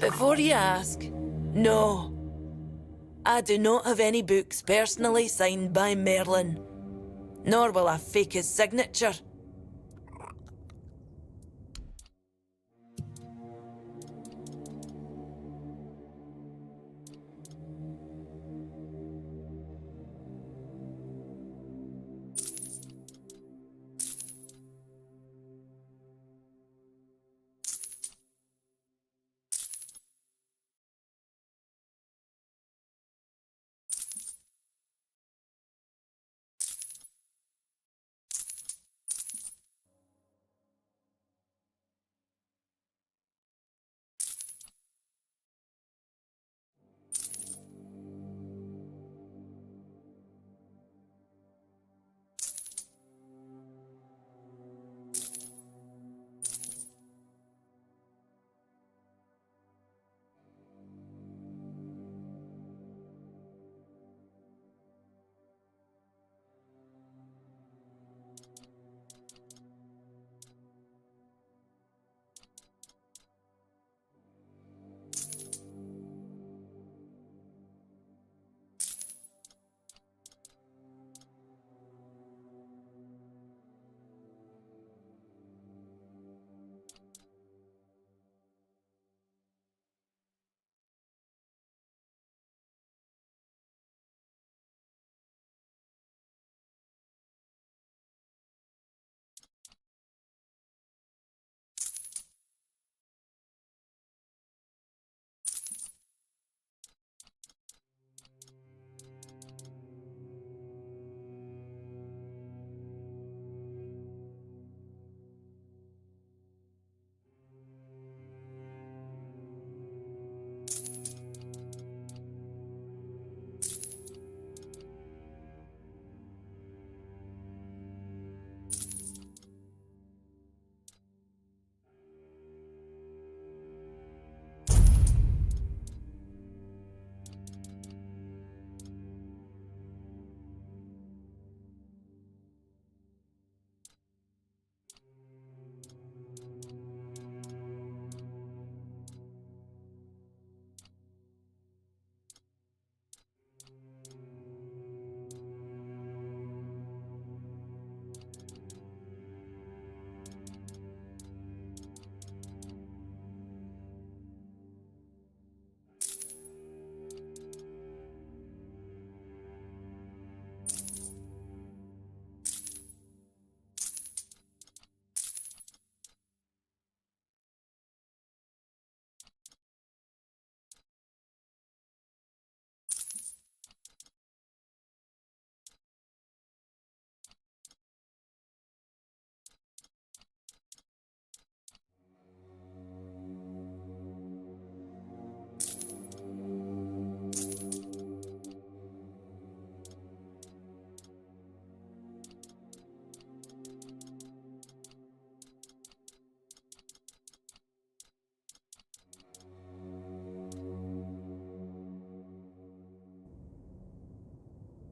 Before you ask, no. I do not have any books personally signed by Merlin, nor will I fake his signature.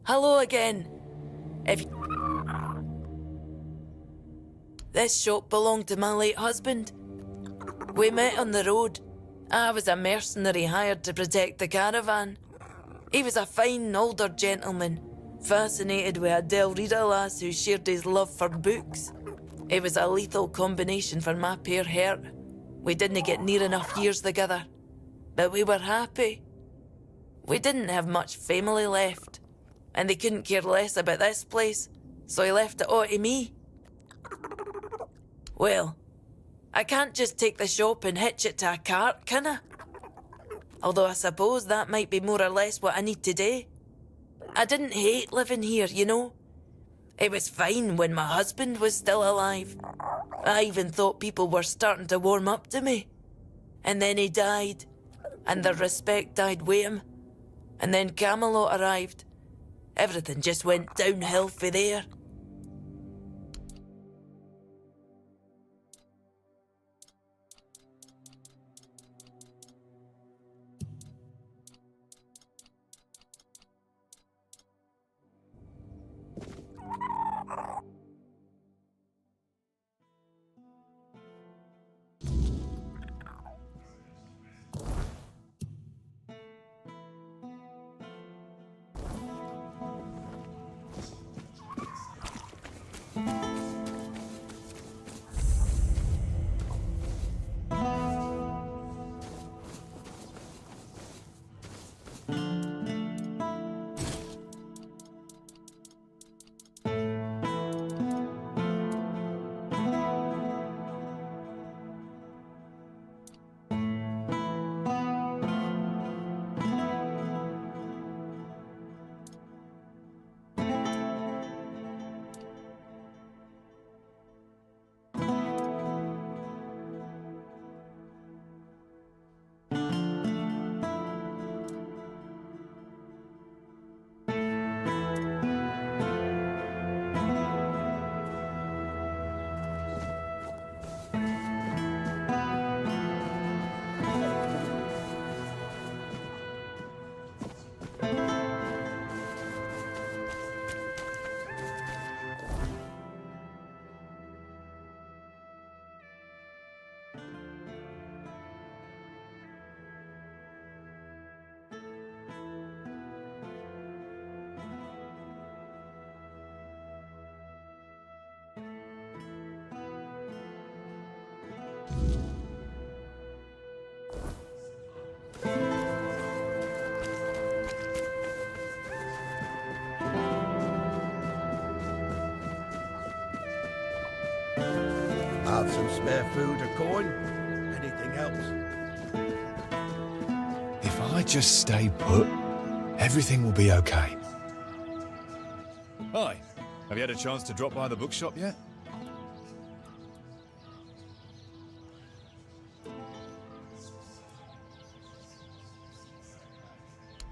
Hello again. If you... This shop belonged to my late husband. We met on the road. I was a mercenary hired to protect the caravan. He was a fine older gentleman, fascinated with a Del Rita lass who shared his love for books. It was a lethal combination for my poor heart. We didn't get near enough years together, but we were happy. We didn't have much family left, and they couldn't care less about this place, so he left it all to me. Well, I can't just take the shop and hitch it to a cart, can I? Although I suppose that might be more or less what I need to do. I didn't hate living here, you know. It was fine when my husband was still alive. I even thought people were starting to warm up to me. And then he died, and the respect died with him. And then Camelot arrived. Everything just went downhill for there.
Have some spare food or coin? Anything else?
If I just stay put, everything will be okay.
Hi. Have you had a chance to drop by the bookshop yet?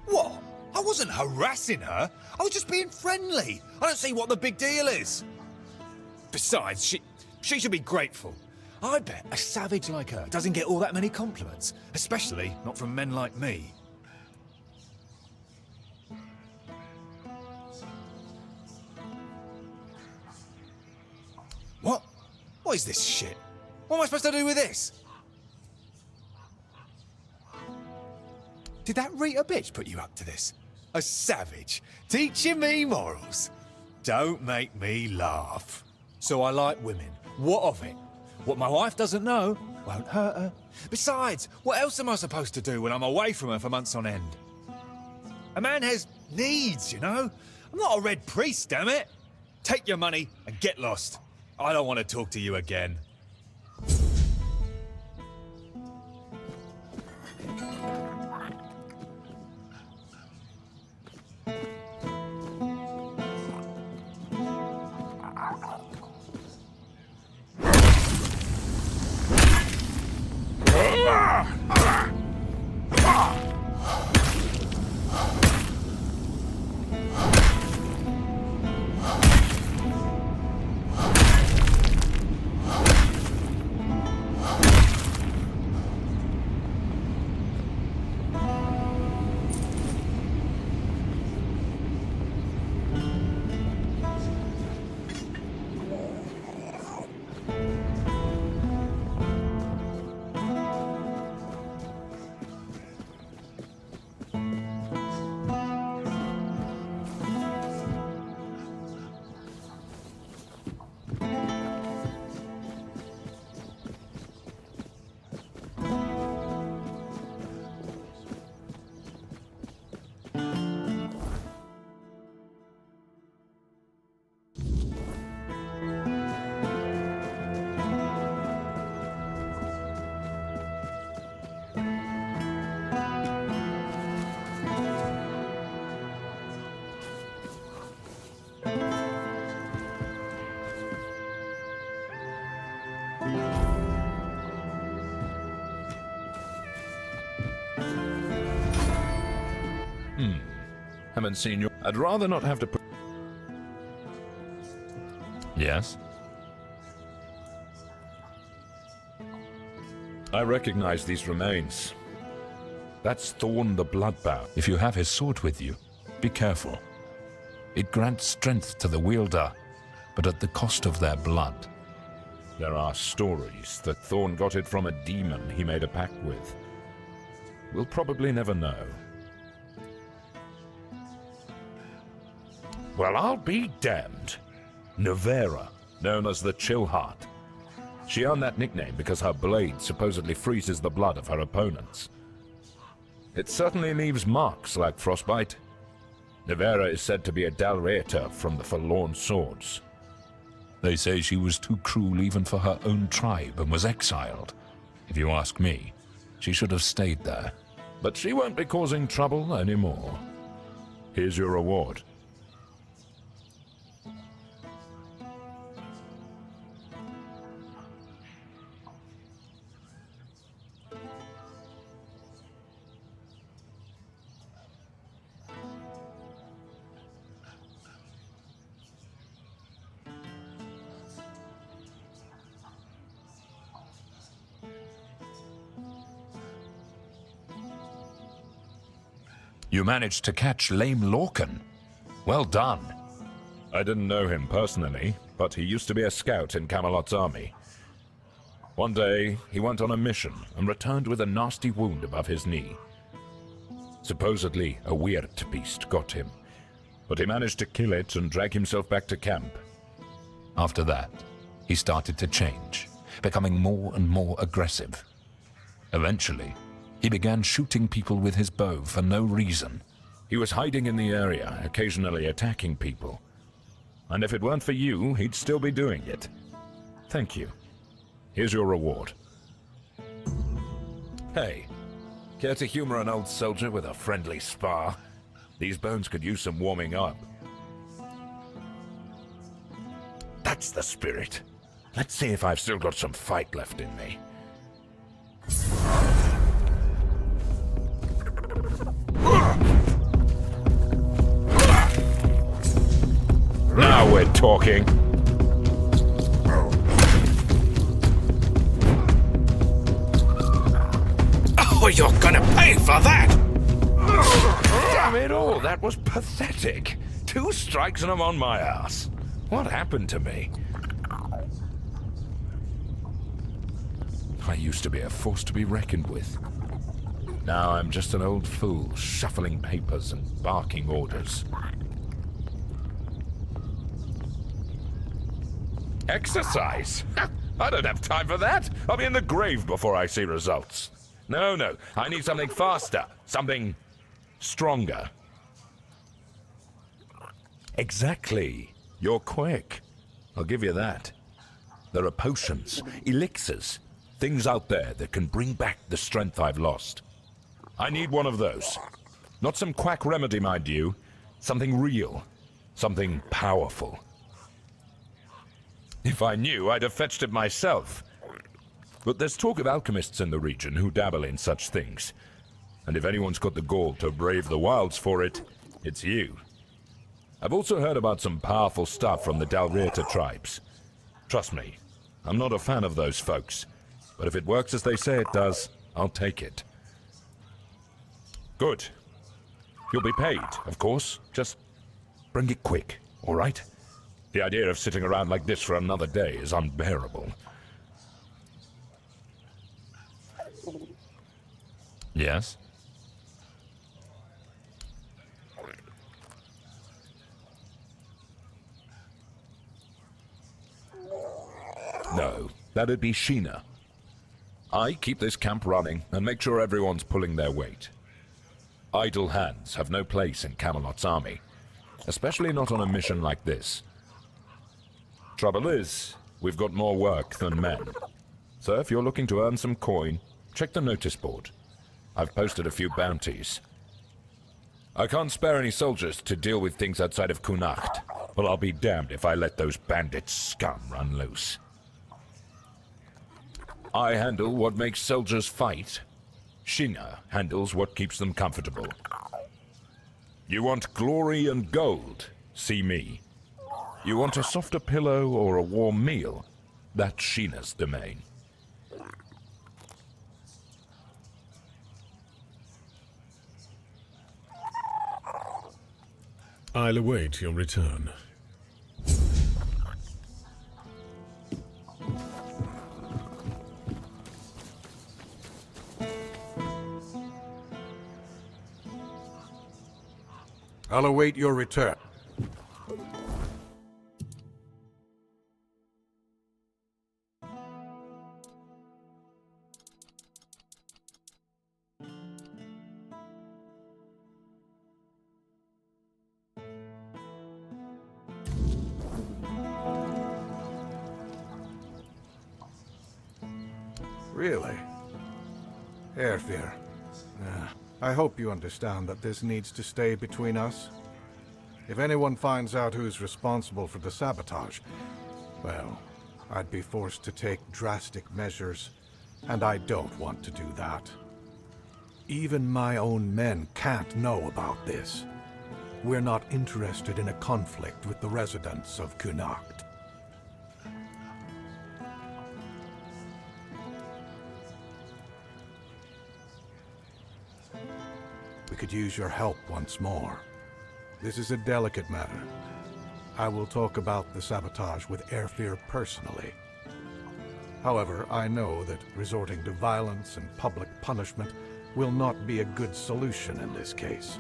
What? I wasn't harassing her. I was just being friendly. I don't see what the big deal is. Besides, she should be grateful. I bet a savage like her doesn't get all that many compliments, especially not from men like me. What? What is this shit? What am I supposed to do with this? Did that Rita bitch put you up to this? A savage, teaching me morals. Don't make me laugh. So I like women. What of it? What my wife doesn't know won't hurt her. Besides, what else am I supposed to do when I'm away from her for months on end? A man has needs, you know? I'm not a red priest, damn it. Take your money and get lost. I don't want to talk to you again.
Haven't seen you. I'd rather not have to put... Yes? I recognize these remains. That's Thorn the Bloodbound. If you have his sword with you, be careful. It grants strength to the wielder, but at the cost of their blood. There are stories that Thorn got it from a demon he made a pact with. We'll probably never know. Well, I'll be damned. Nevera, known as the Chillheart. She earned that nickname because her blade supposedly freezes the blood of her opponents. It certainly leaves marks like frostbite. Nevera is said to be a Dalreator from the Forlorn Swords. They say she was too cruel even for her own tribe and was exiled. If you ask me, she should have stayed there. But she won't be causing trouble anymore. Here's your reward. You managed to catch lame Lorcan. Well done. I didn't know him personally, but he used to be a scout in Camelot's army. One day, he went on a mission and returned with a nasty wound above his knee. Supposedly, a weird beast got him, but he managed to kill it and drag himself back to camp. After that, he started to change, becoming more and more aggressive. Eventually, he began shooting people with his bow for no reason. He was hiding in the area, occasionally attacking people. And if it weren't for you, he'd still be doing it. Thank you. Here's your reward. Hey, care to humor an old soldier with a friendly spar? These bones could use some warming up. That's the spirit. Let's see if I've still got some fight left in me. Now we're talking.
Oh, you're gonna pay for that!
Damn it all, that was pathetic. 2 strikes and I'm on my ass. What happened to me? I used to be a force to be reckoned with. Now I'm just an old fool, shuffling papers and barking orders. Exercise? I don't have time for that. I'll be in the grave before I see results. No, I need something faster, something stronger. Exactly. You're quick. I'll give you that. There are potions, elixirs, things out there that can bring back the strength I've lost. I need one of those. Not some quack remedy, mind you. Something real. Something powerful. If I knew, I'd have fetched it myself. But there's talk of alchemists in the region who dabble in such things. And if anyone's got the gall to brave the wilds for it, it's you. I've also heard about some powerful stuff from the Dalreator tribes. Trust me, I'm not a fan of those folks. But if it works as they say it does, I'll take it. Good. You'll be paid, of course. Just bring it quick, all right? The idea of sitting around like this for another day is unbearable. Yes? No, that'd be Sheena. I keep this camp running and make sure everyone's pulling their weight. Idle hands have no place in Camelot's army, especially not on a mission like this. Trouble is, we've got more work than men. So if you're looking to earn some coin, check the notice board. I've posted a few bounties. I can't spare any soldiers to deal with things outside of Kunacht, but I'll be damned if I let those bandit scum run loose. I handle what makes soldiers fight. Sheena handles what keeps them comfortable. You want glory and gold? See me. You want a softer pillow or a warm meal? That's Sheena's domain.
I'll await your return.
I'll await your return. Really? Airfear. I hope you understand that this needs to stay between us. If anyone finds out who's responsible for the sabotage, well, I'd be forced to take drastic measures, and I don't want to do that. Even my own men can't know about this. We're not interested in a conflict with the residents of Connacht. We could use your help once more. This is a delicate matter. I will talk about the sabotage with Airfear personally. However, I know that resorting to violence and public punishment will not be a good solution in this case.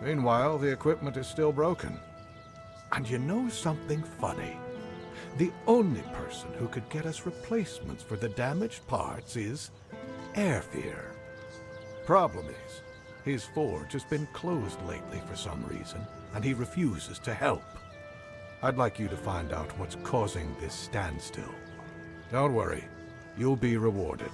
Meanwhile, the equipment is still broken. And you know something funny? The only person who could get us replacements for the damaged parts is Airfear. Problem is, his forge has been closed lately for some reason, and he refuses to help. I'd like you to find out what's causing this standstill. Don't worry, you'll be rewarded.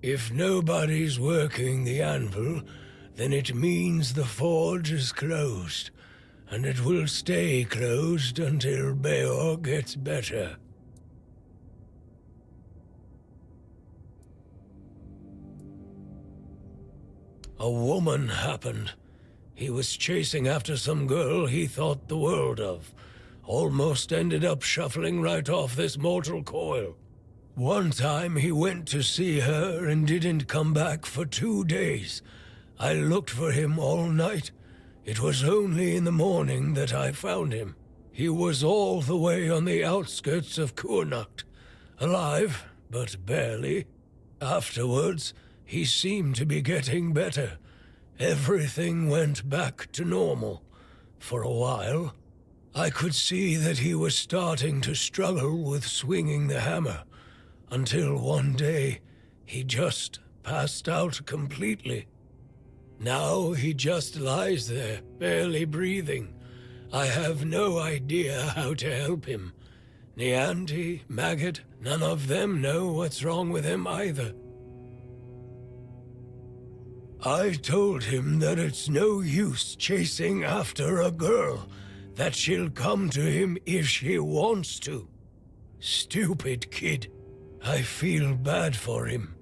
If nobody's working the anvil, then it means the forge is closed, and it will stay closed until Beor gets better. A woman happened. He was chasing after some girl he thought the world of. Almost ended up shuffling right off this mortal coil. One time he went to see her and didn't come back for 2 days. I looked for him all night. It was only in the morning that I found him. He was all the way on the outskirts of Connacht. Alive, but barely. Afterwards, he seemed to be getting better. Everything went back to normal. For a while, I could see that he was starting to struggle with swinging the hammer. Until one day, he just passed out completely. Now he just lies there, barely breathing. I have no idea how to help him. Nianti, Maggot, none of them know what's wrong with him either. I told him that it's no use chasing after a girl, that she'll come to him if she wants to. Stupid kid. I feel bad for him.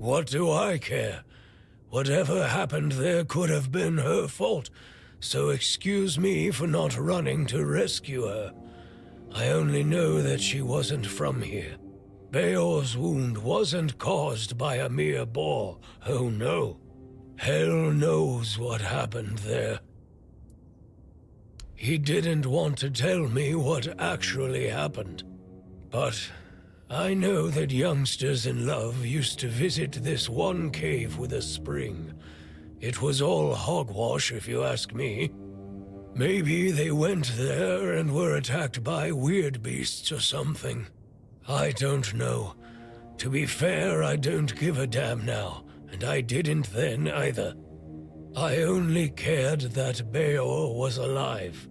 What do I care? Whatever happened there could have been her fault, so excuse me for not running to rescue her. I only know that she wasn't from here. Beor's wound wasn't caused by a mere boar, oh no. Hell knows what happened there. He didn't want to tell me what actually happened. But I know that youngsters in love used to visit this one cave with a spring. It was all hogwash, if you ask me. Maybe they went there and were attacked by weird beasts or something. I don't know. To be fair, I don't give a damn now, and I didn't then either. I only cared that Beor was alive.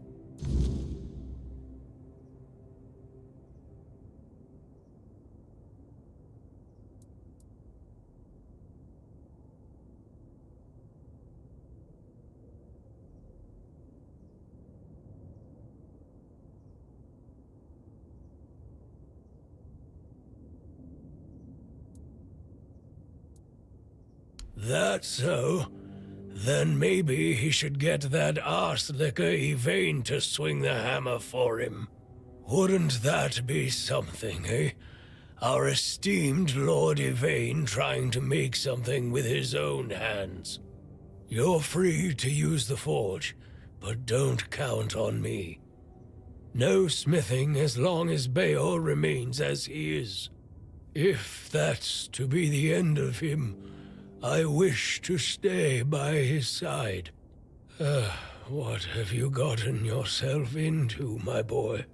That so? Then maybe he should get that arse-licker Yvain to swing the hammer for him. Wouldn't that be something, eh? Our esteemed Lord Yvain trying to make something with his own hands. You're free to use the forge, but don't count on me. No smithing as long as Beor remains as he is. If that's to be the end of him, I wish to stay by his side. What have you gotten yourself into, my boy?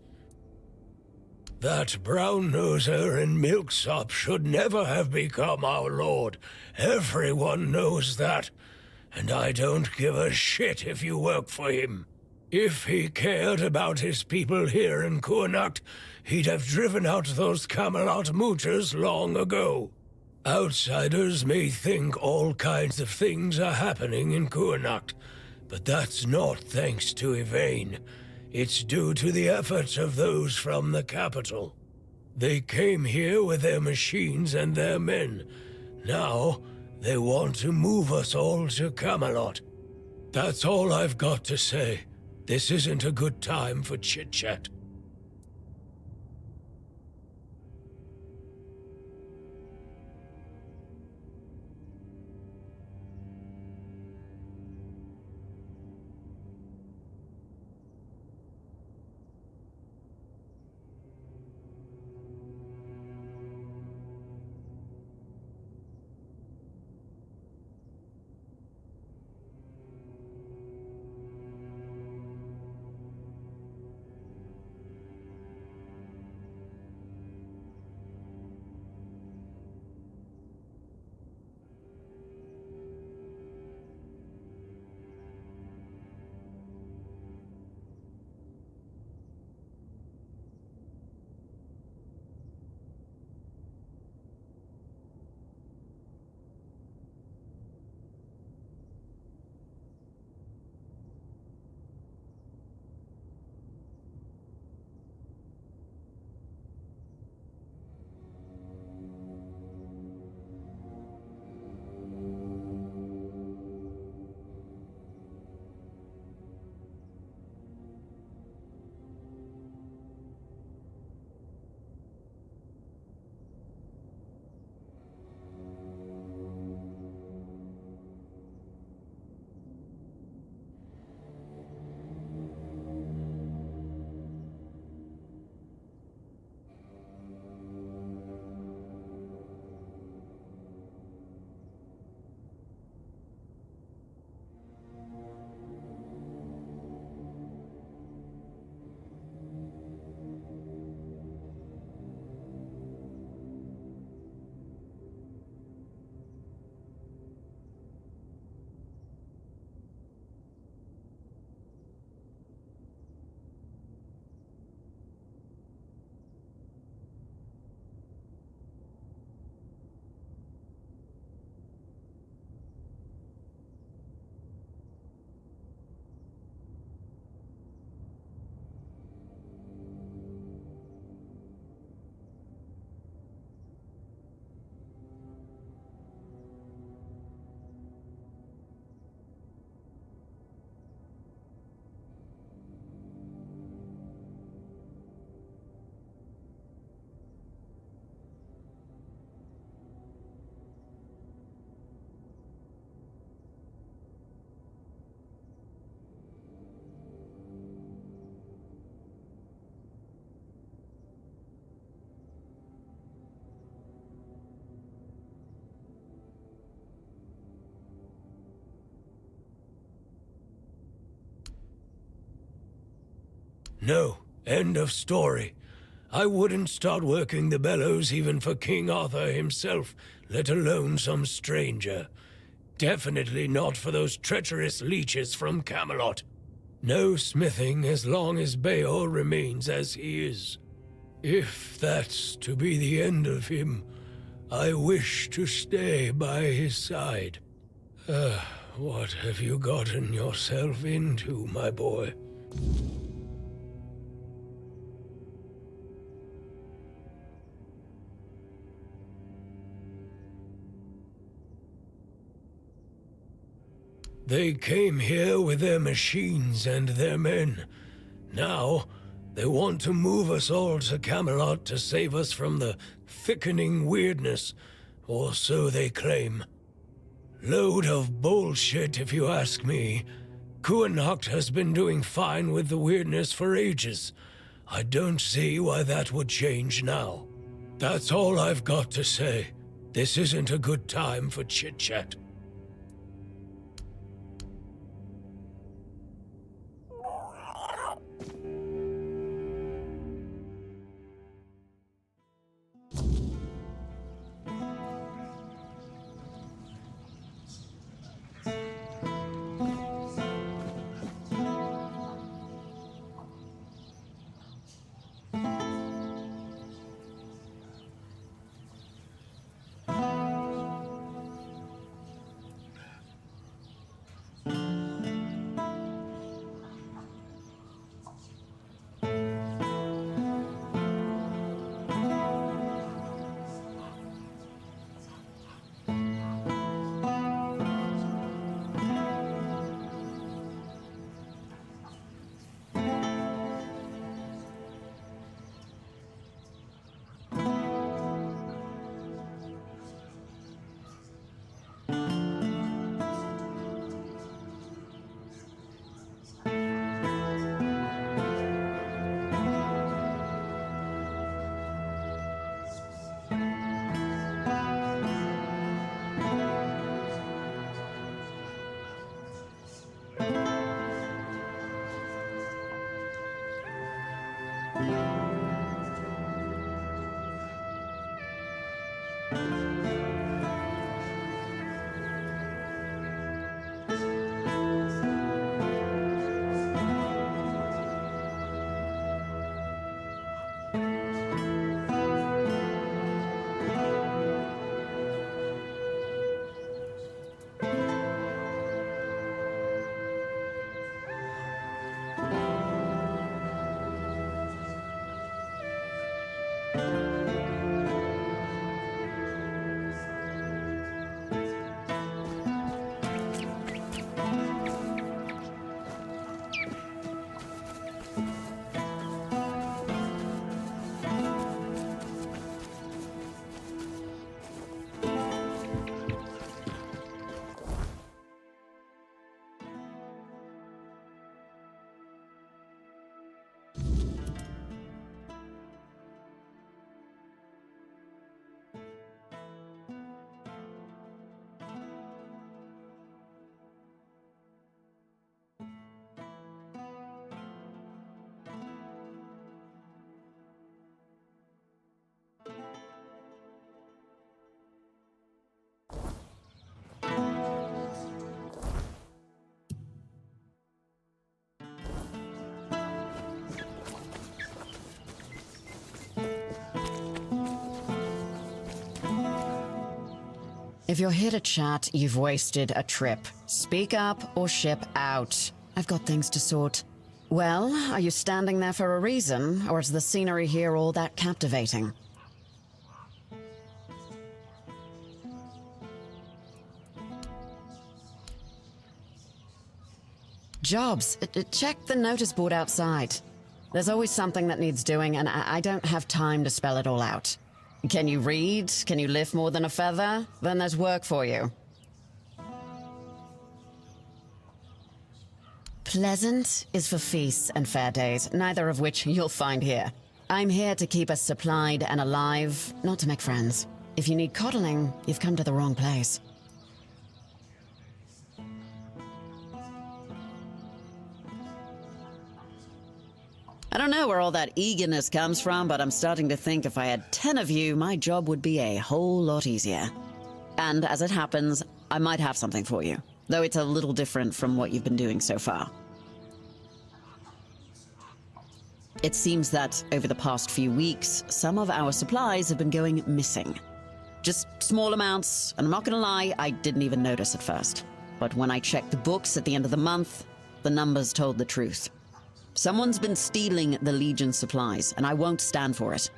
That brown-noser and milksop should never have become our lord. Everyone knows that. And I don't give a shit if you work for him. If he cared about his people here in Kurnacht, he'd have driven out those Camelot moochers long ago. Outsiders may think all kinds of things are happening in Kurnacht, but that's not thanks to Yvain. It's due to the efforts of those from the capital. They came here with their machines and their men. Now, they want to move us all to Camelot. That's all I've got to say. This isn't a good time for chit-chat. No, end of story. I wouldn't start working the bellows even for King Arthur himself, let alone some stranger. Definitely not for those treacherous leeches from Camelot. No smithing as long as Beor remains as he is. If that's to be the end of him, I wish to stay by his side. What have you gotten yourself into, my boy? They came here with their machines and their men. Now, they want to move us all to Camelot to save us from the thickening weirdness, or so they claim. Load of bullshit, if you ask me. Kuanacht has been doing fine with the weirdness for ages. I don't see why that would change now. That's all I've got to say. This isn't a good time for chit-chat.
If you're here to chat, you've wasted a trip. Speak up or ship out. I've got things to sort. Well, are you standing there for a reason, or is the scenery here all that captivating? Jobs. Check the notice board outside. There's always something that needs doing, and I don't have time to spell it all out. Can you read? Can you lift more than a feather? Then there's work for you. Pleasant is for feasts and fair days, neither of which you'll find here. I'm here to keep us supplied and alive, not to make friends. If you need coddling, you've come to the wrong place. I don't know where all that eagerness comes from, but I'm starting to think if I had 10 of you, my job would be a whole lot easier. And as it happens, I might have something for you, though it's a little different from what you've been doing so far. It seems that over the past few weeks, some of our supplies have been going missing. Just small amounts, and I'm not gonna lie, I didn't even notice at first. But when I checked the books at the end of the month, the numbers told the truth. Someone's been stealing the Legion's supplies, and I won't stand for it.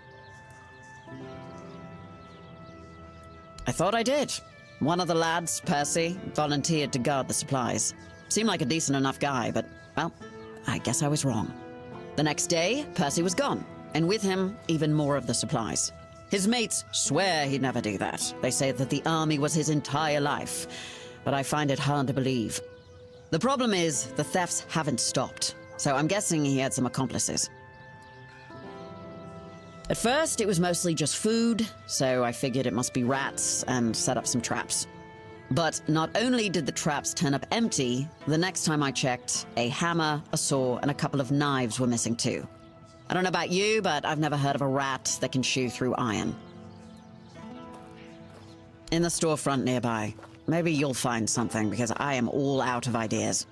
I thought I did. One of the lads, Percy, volunteered to guard the supplies. Seemed like a decent enough guy, but, well, I guess I was wrong. The next day, Percy was gone, and with him, even more of the supplies. His mates swear he'd never do that. They say that the army was his entire life, but I find it hard to believe. The problem is, the thefts haven't stopped, so I'm guessing he had some accomplices. At first, it was mostly just food, so I figured it must be rats and set up some traps. But not only did the traps turn up empty, the next time I checked, a hammer, a saw, and a couple of knives were missing too. I don't know about you, but I've never heard of a rat that can chew through iron. In the storefront nearby. Maybe you'll find something, because I am all out of ideas.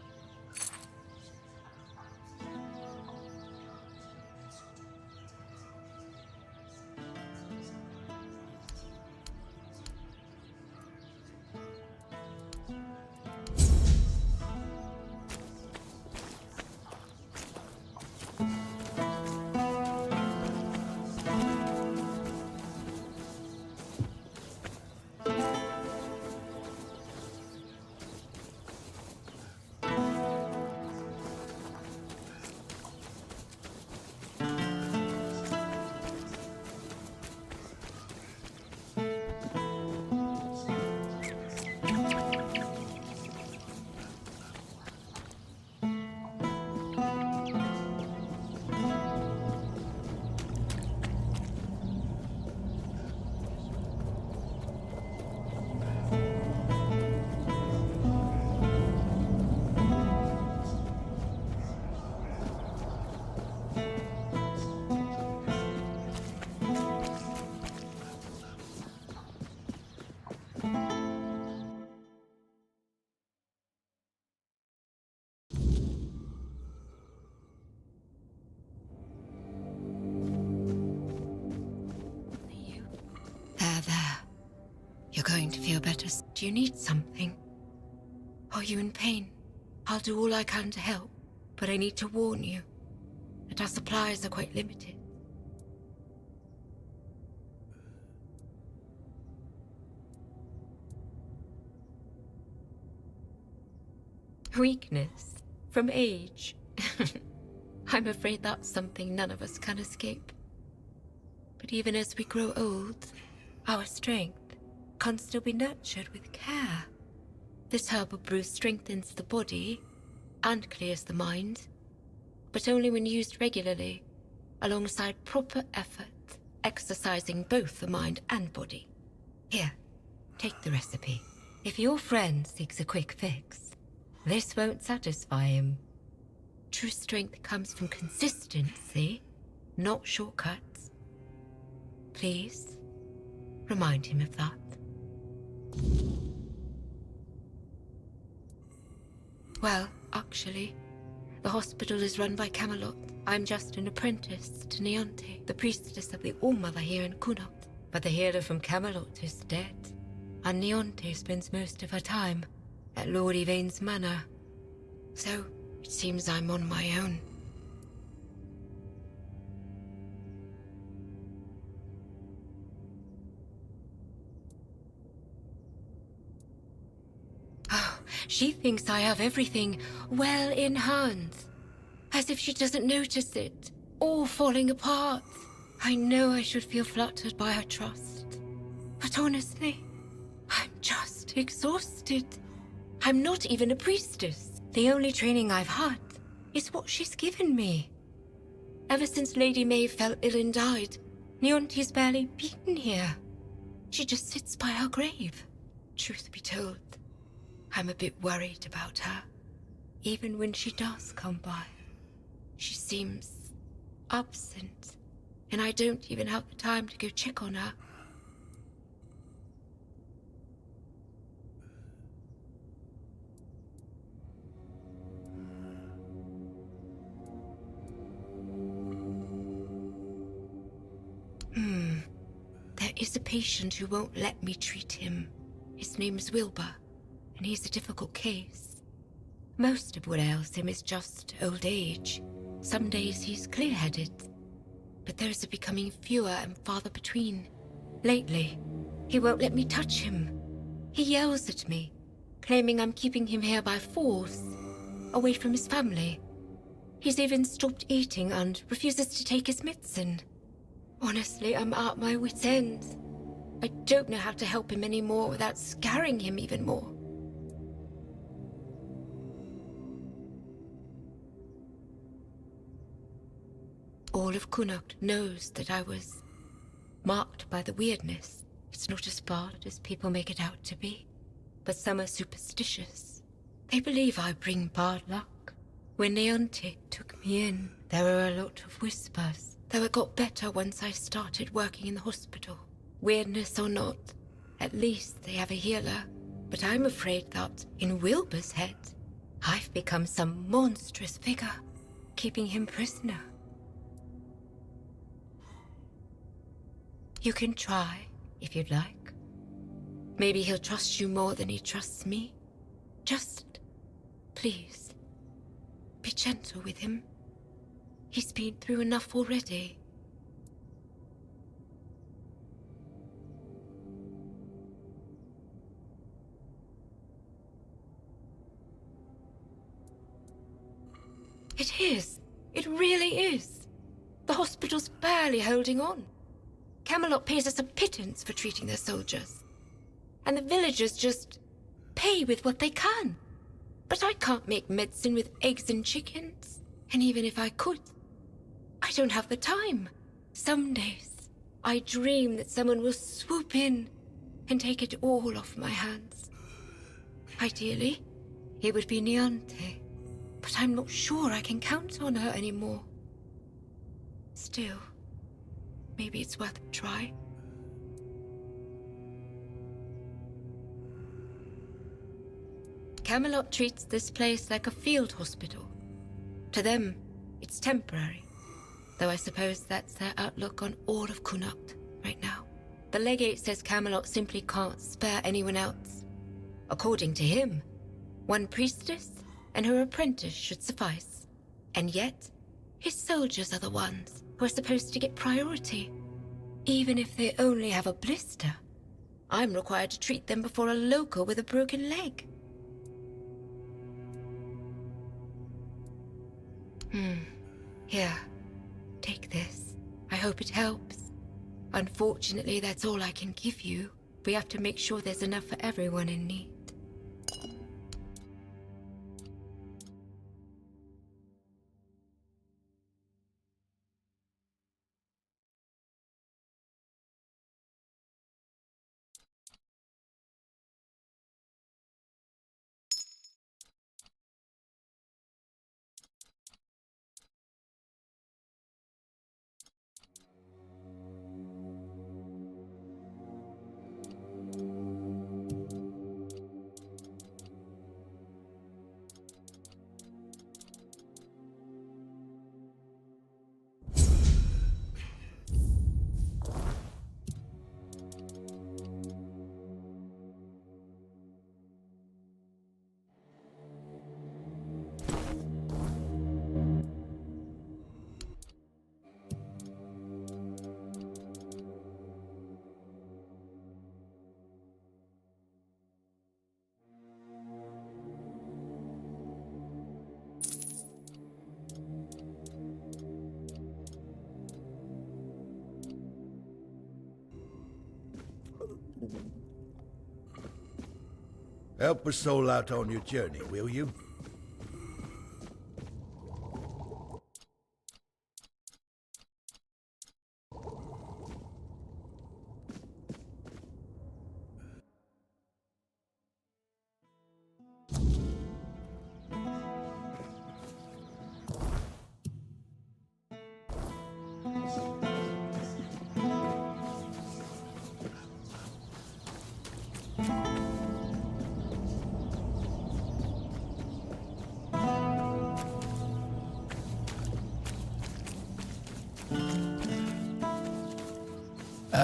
There. You're going to feel better. Do you need something? Are you in pain? I'll do all I can to help, but I need to warn you that our supplies are quite limited. Weakness? From age? I'm afraid that's something none of us can escape. But even as we grow old, our strength can still be nurtured with care. This herbal brew strengthens the body and clears the mind, but only when used regularly, alongside proper effort, exercising both the mind and body. Here, take the recipe. If your friend seeks a quick fix, this won't satisfy him. True strength comes from consistency, not shortcuts. Please, remind him of that. Well, actually, the hospital is run by Camelot. I'm just an apprentice to Neonte, the priestess of the All-Mother here in Kunot. But the healer from Camelot is dead, and Neonte spends most of her time at Lord Yvain's manor. So, it seems I'm on my own. Oh, she thinks I have everything well in hand. As if she doesn't notice it, all falling apart. I know I should feel flattered by her trust. But honestly, I'm just exhausted. I'm not even a priestess. The only training I've had is what she's given me. Ever since Lady May fell ill and died, Neonte's barely been here. She just sits by her grave. Truth be told, I'm a bit worried about her. Even when she does come by, she seems absent, and I don't even have the time to go check on her. There is a patient who won't let me treat him. His name's Wilbur, and he's a difficult case. Most of what ails him is just old age. Some days he's clear-headed, but those are becoming fewer and farther between. Lately, he won't let me touch him. He yells at me, claiming I'm keeping him here by force, away from his family. He's even stopped eating and refuses to take his medicine. Honestly, I'm at my wit's end. I don't know how to help him anymore without scaring him even more. All of Connacht knows that I was marked by the weirdness. It's not as bad as people make it out to be, but some are superstitious. They believe I bring bad luck. When Leonte took me in, there were a lot of whispers. Though it got better once I started working in the hospital. Weirdness or not, at least they have a healer. But I'm afraid that, in Wilbur's head, I've become some monstrous figure, keeping him prisoner. You can try, if you'd like. Maybe he'll trust you more than he trusts me. Just, please, be gentle with him. He's been through enough already. It is. It really is. The hospital's barely holding on. Camelot pays us a pittance for treating their soldiers. And the villagers just pay with what they can. But I can't make medicine with eggs and chickens. And even if I could, I don't have the time. Some days, I dream that someone will swoop in and take it all off my hands. Ideally, it would be Niante, but I'm not sure I can count on her anymore. Still, maybe it's worth a try. Camelot treats this place like a field hospital. To them, it's temporary. Though I suppose that's their outlook on all of Connacht right now. The legate says Camelot simply can't spare anyone else. According to him, one priestess and her apprentice should suffice. And yet, his soldiers are the ones who are supposed to get priority. Even if they only have a blister, I'm required to treat them before a local with a broken leg. Here. Take this. I hope it helps. Unfortunately, that's all I can give you. We have to make sure there's enough for everyone in need.
Help a soul out on your journey, will you?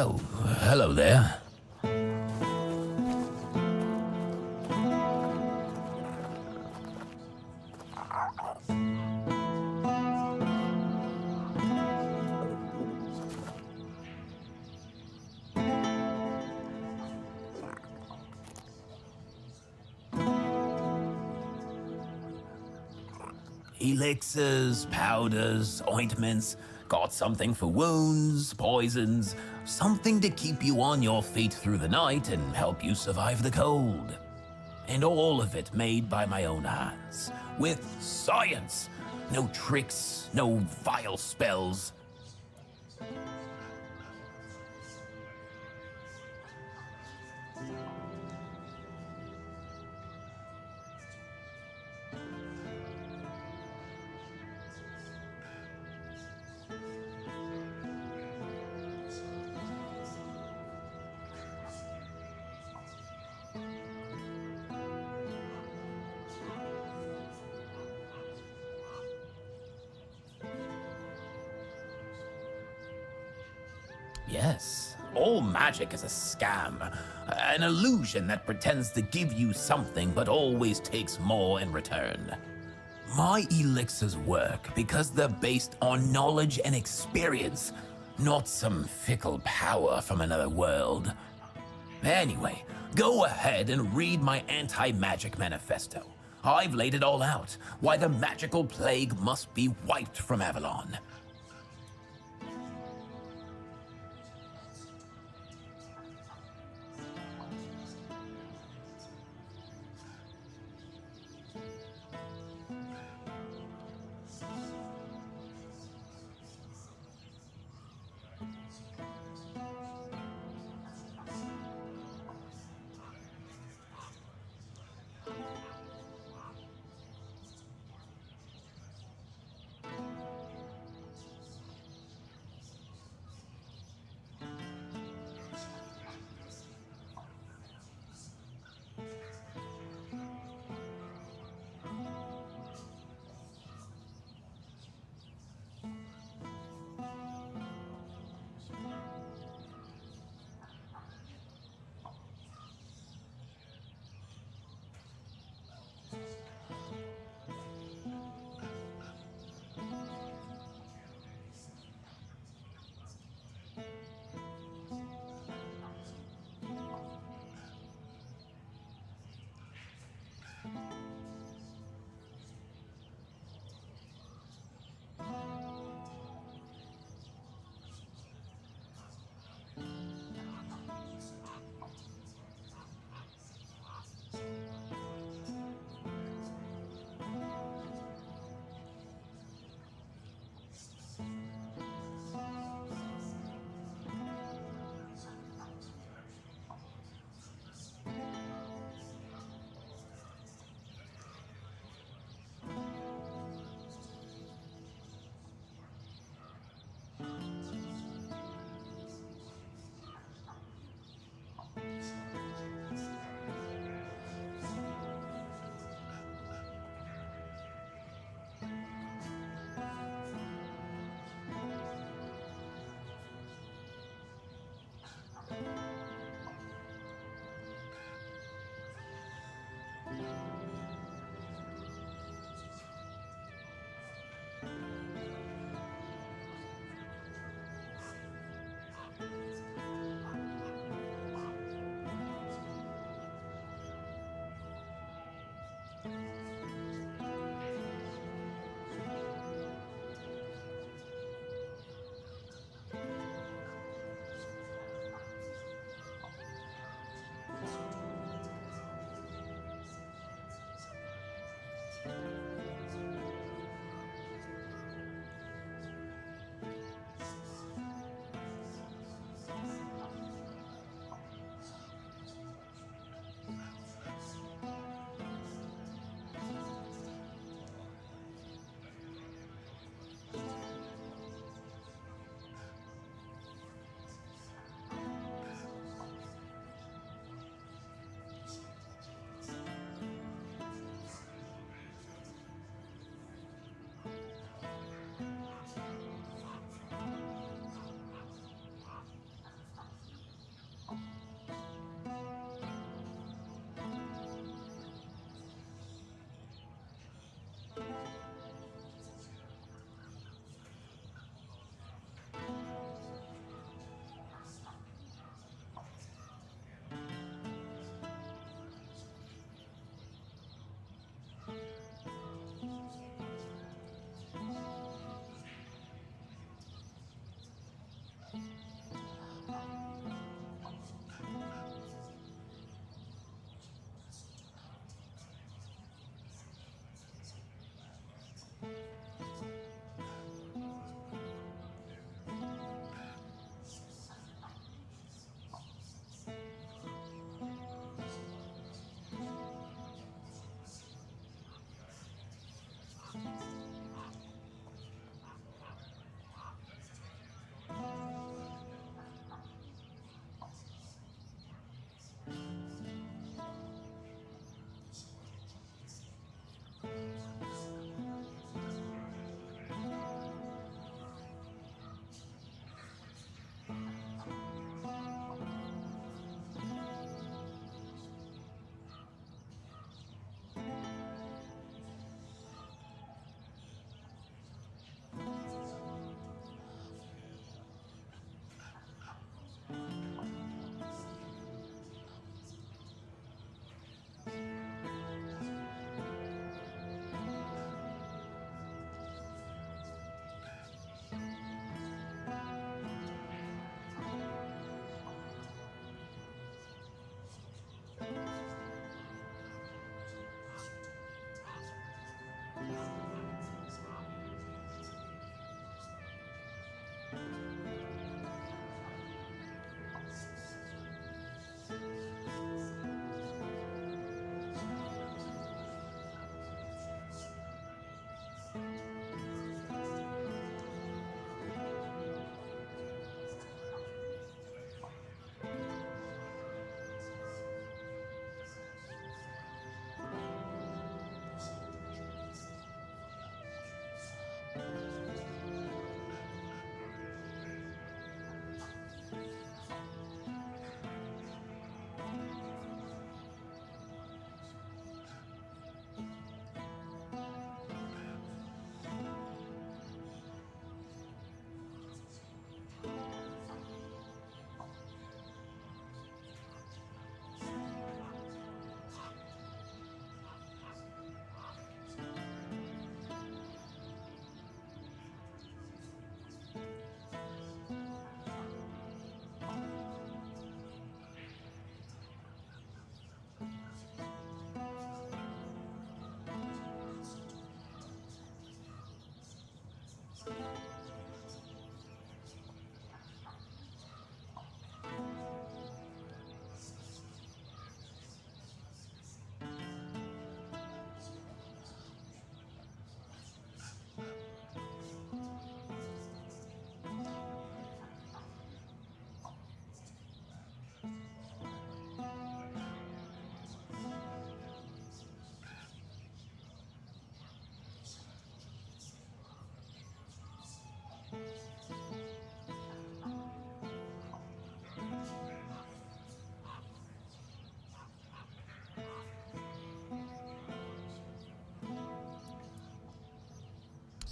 Oh, hello there. Elixirs, powders, ointments, got something for wounds, poisons, something to keep you on your feet through the night and help you survive the cold. And all of it made by my own hands, with science. No tricks, no vile spells. Yes, all magic is a scam. An illusion that pretends to give you something but always takes more in return. My elixirs work because they're based on knowledge and experience, not some fickle power from another world. Anyway, go ahead and read my anti-magic manifesto. I've laid it all out, why the magical plague must be wiped from Avalon.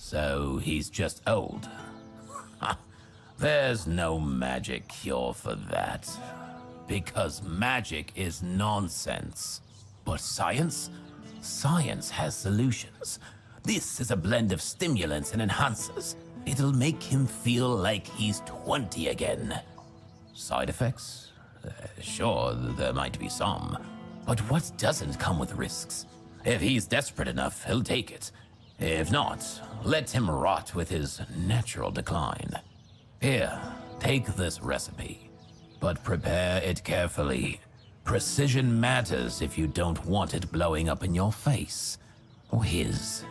So he's just old. There's no magic cure for that. Because magic is nonsense. But science? Science has solutions. This is a blend of stimulants and enhancers. It'll make him feel like he's 20 again. Side effects? Sure, there might be some. But what doesn't come with risks? If he's desperate enough, he'll take it. If not, let him rot with his natural decline. Here, take this recipe. But prepare it carefully. Precision matters if you don't want it blowing up in your face. Or his.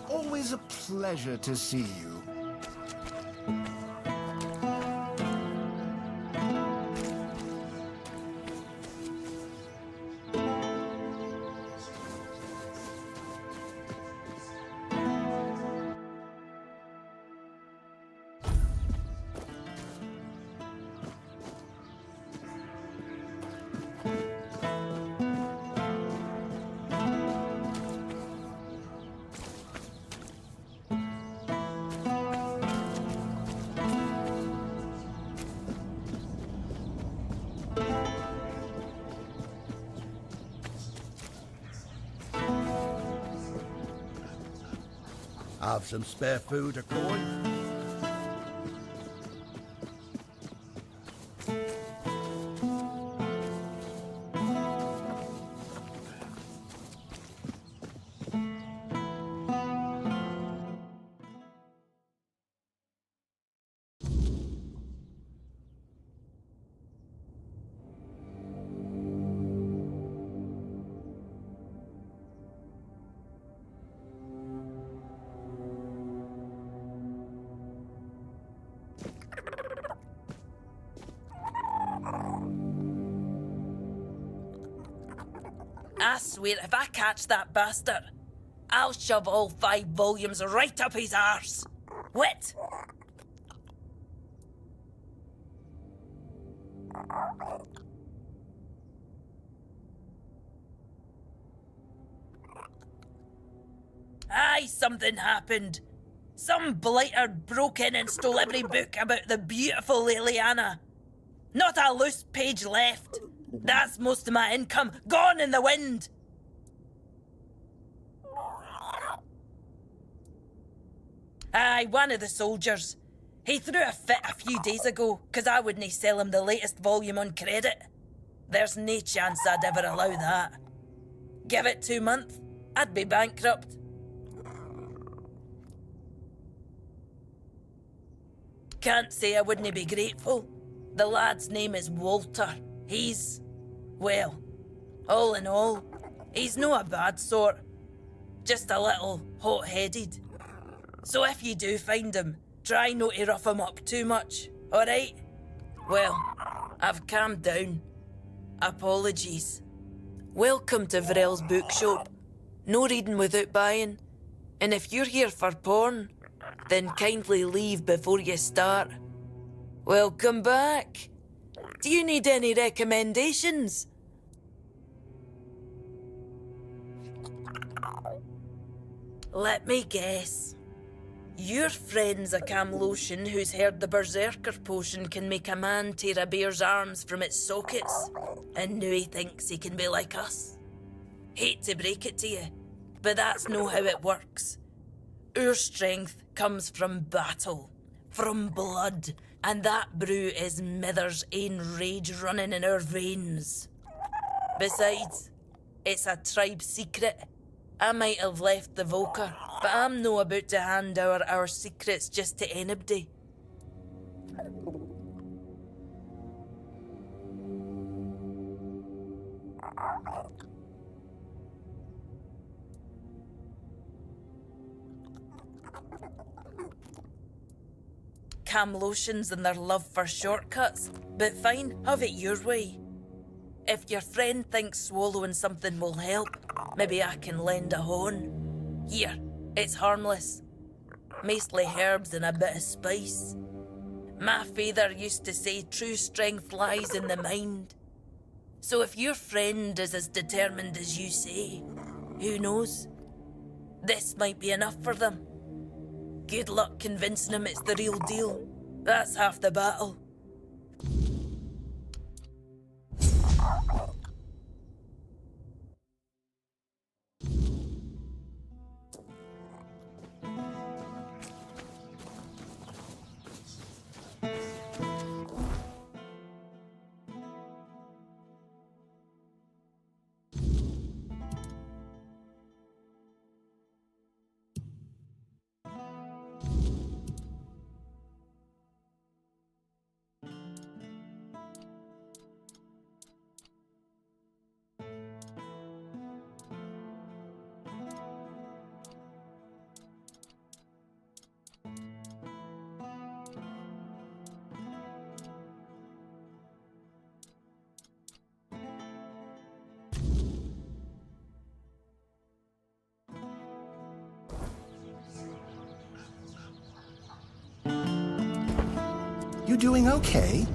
Always a pleasure to see you.
Have some spare food or coin?
swear if I catch that bastard, I'll shove all 5 volumes right up his arse. Wit! Aye, something happened. Some blighter broke in and stole every book about the beautiful Liliana. Not a loose page left. That's most of my income gone in the wind. Aye, one of the soldiers. He threw a fit a few days ago, 'cause I wouldn't sell him the latest volume on credit. There's no chance I'd ever allow that. Give it 2 months, I'd be bankrupt. Can't say I wouldn't be grateful. The lad's name is Walter. He's... well, all in all, he's no a bad sort. Just a little hot-headed. So if you do find him, try not to rough him up too much, alright? Well, I've calmed down. Apologies. Welcome to Vrel's bookshop. No reading without buying. And if you're here for porn, then kindly leave before you start. Welcome back. Do you need any recommendations? Let me guess. Your friend's a Camlotion who's heard the Berserker potion can make a man tear a bear's arms from its sockets, and now he thinks he can be like us. Hate to break it to you, but that's no how it works. Our strength comes from battle, from blood, and that brew is Mither's ain rage running in our veins. Besides, it's a tribe secret. I might have left the Volker, but I'm no about to hand our secrets just to anybody. Camlotions and their love for shortcuts, but fine, have it your way. If your friend thinks swallowing something will help, maybe I can lend a horn. Here, it's harmless. Mostly herbs and a bit of spice. My father used to say true strength lies in the mind. So if your friend is as determined as you say, who knows? This might be enough for them. Good luck convincing him it's the real deal. That's half the battle.
You doing okay?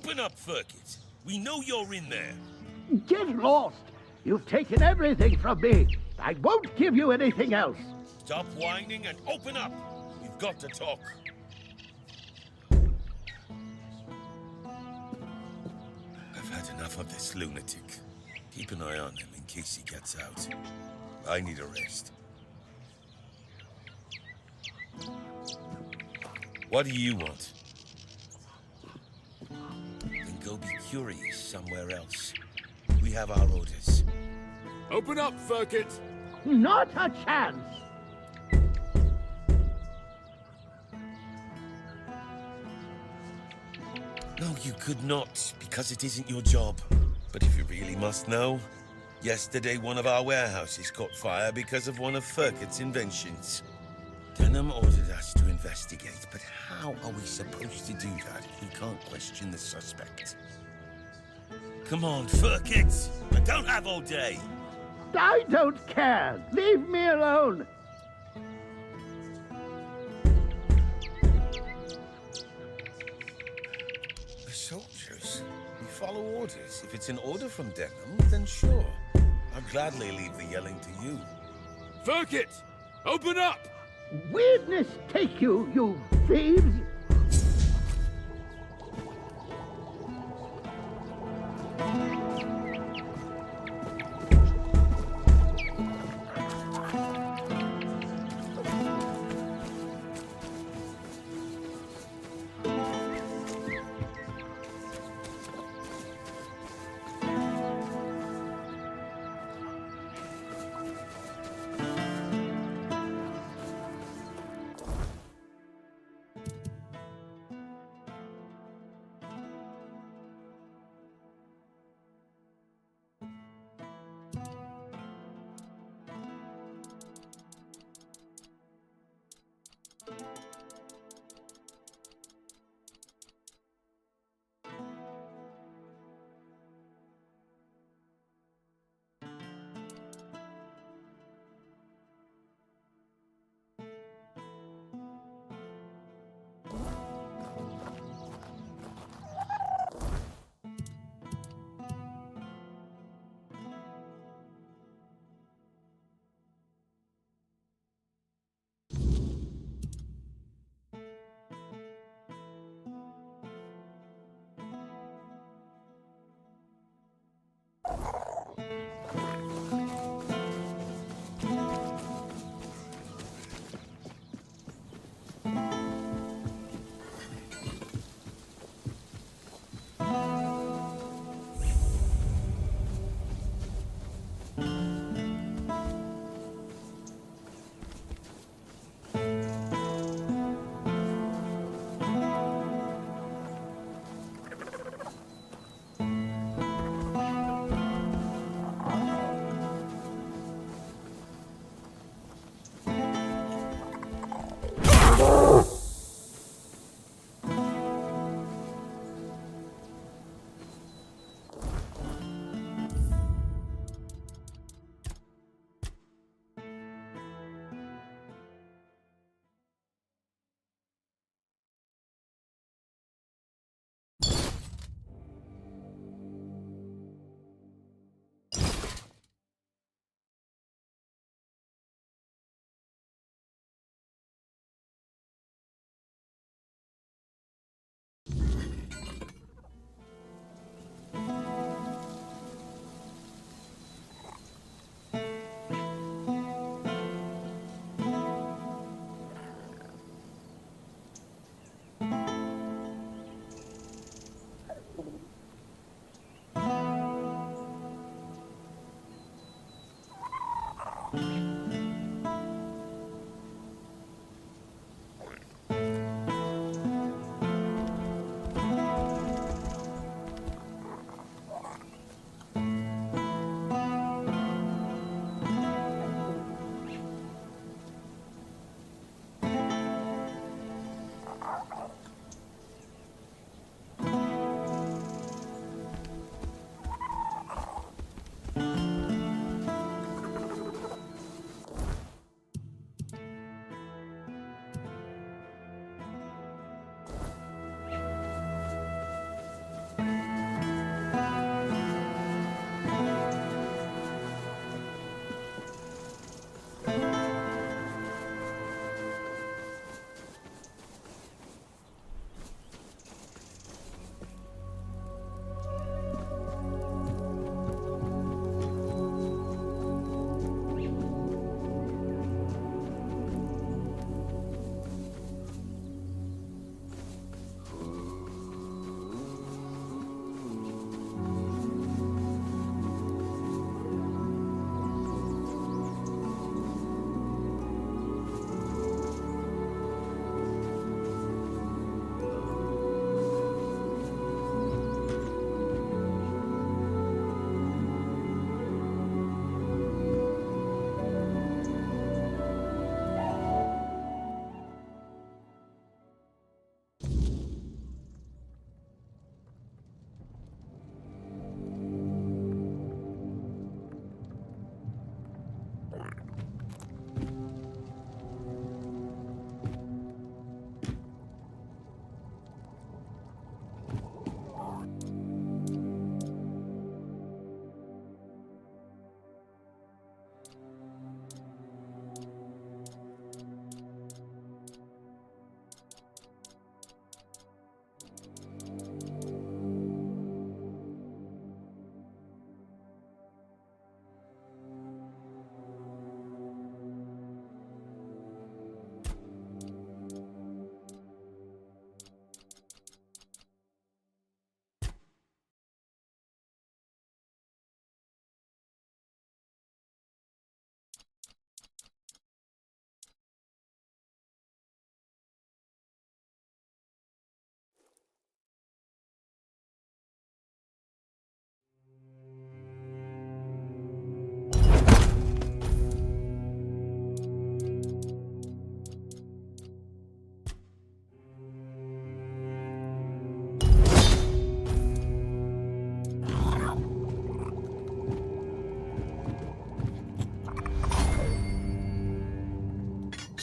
Open up, Firkit. We know you're in there.
Get lost! You've taken everything from me. I won't give you anything else.
Stop whining and open up. We've got to talk. I've had enough of this lunatic. Keep an eye on him in case he gets out. I need a rest. What do you want? Then go be curious somewhere else. We have our orders.
Open up, Firkit!
Not a chance!
No, you could not, because it isn't your job. But if you really must know, yesterday one of our warehouses caught fire because of one of Firkit's inventions. Denham ordered us to investigate, but how are we supposed to do that if we can't question the suspect? Come on, Firkit! I don't have all day!
I don't care! Leave me alone!
The soldiers. We follow orders. If it's an order from Denham, then sure. I'd gladly leave the yelling to you.
Firkit! Open up!
Weirdness take you, you thieves!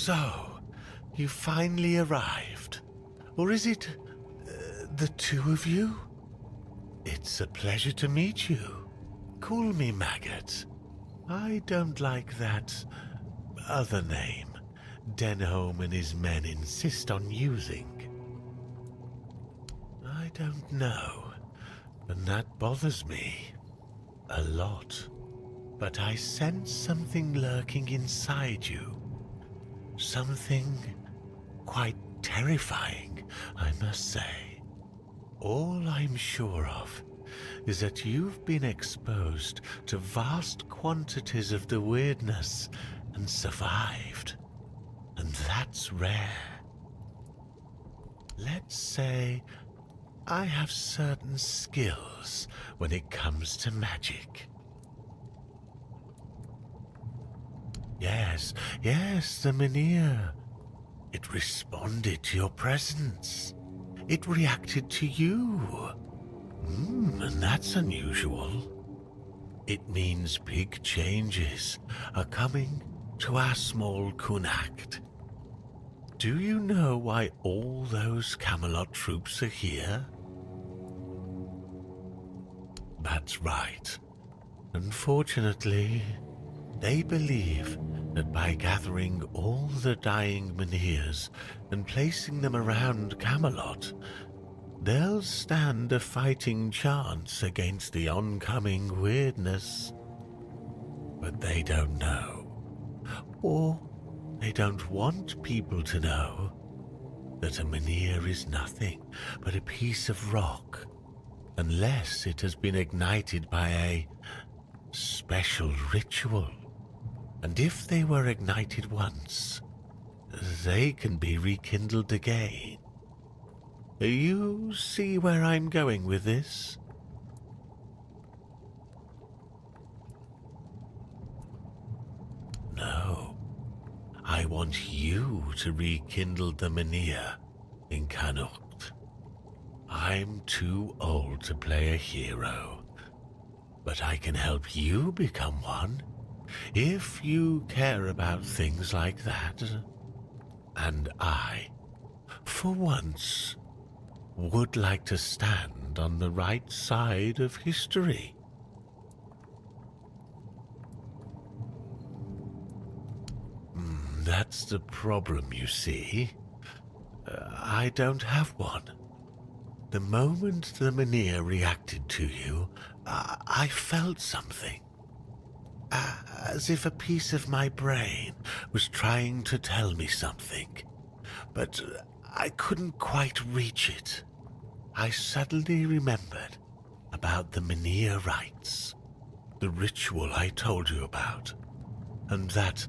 So, you finally arrived. Or is it the two of you? It's a pleasure to meet you. Call me Maggot. I don't like that other name Denholm and his men insist on using. I don't know, and that bothers me a lot. But I sense something lurking inside you. Something quite terrifying, I must say. All I'm sure of is that you've been exposed to vast quantities of the weirdness and survived. And that's rare. Let's say I have certain skills when it comes to magic. Yes, the Mynheer. It responded to your presence. It reacted to you. And that's unusual. It means big changes are coming to our small Kunacht. Do you know why all those Camelot troops are here? That's right. Unfortunately, they believe that by gathering all the dying Mynheers and placing them around Camelot, they'll stand a fighting chance against the oncoming weirdness. But they don't know, or they don't want people to know, that a Mynheer is nothing but a piece of rock, unless it has been ignited by a special ritual. And if they were ignited once, they can be rekindled again. You see where I'm going with this? No. I want you to rekindle the Mynheer in Connacht. I'm too old to play a hero, but I can help you become one. If you care about things like that, and I, for once, would like to stand on the right side of history. That's the problem, you see. I don't have one. The moment the Mynheer reacted to you, I felt something. As if a piece of my brain was trying to tell me something, but I couldn't quite reach it. I suddenly remembered about the Mynheer rites, the ritual I told you about, and that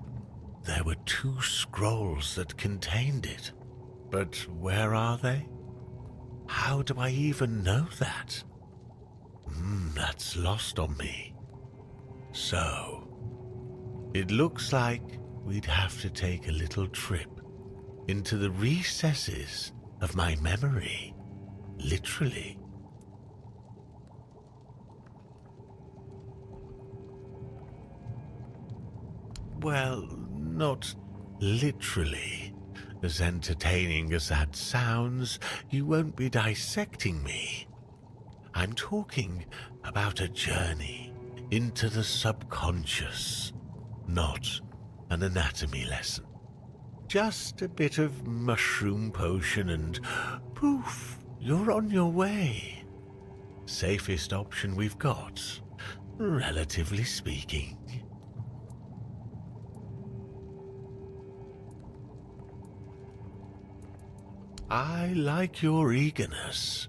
there were 2 scrolls that contained it. But where are they? How do I even know that? That's lost on me. So, it looks like we'd have to take a little trip into the recesses of my memory, literally. Well, not literally. As entertaining as that sounds, you won't be dissecting me. I'm talking about a journey into the subconscious, not an anatomy lesson. Just a bit of mushroom potion and poof, you're on your way. Safest option we've got, relatively speaking. I like your eagerness,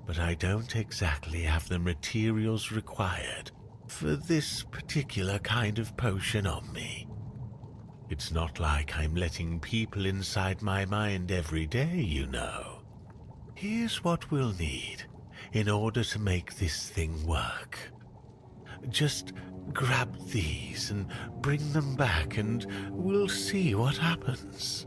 but I don't exactly have the materials required for this particular kind of potion on me. It's not like I'm letting people inside my mind every day, you know. Here's what we'll need in order to make this thing work. Just grab these and bring them back and we'll see what happens.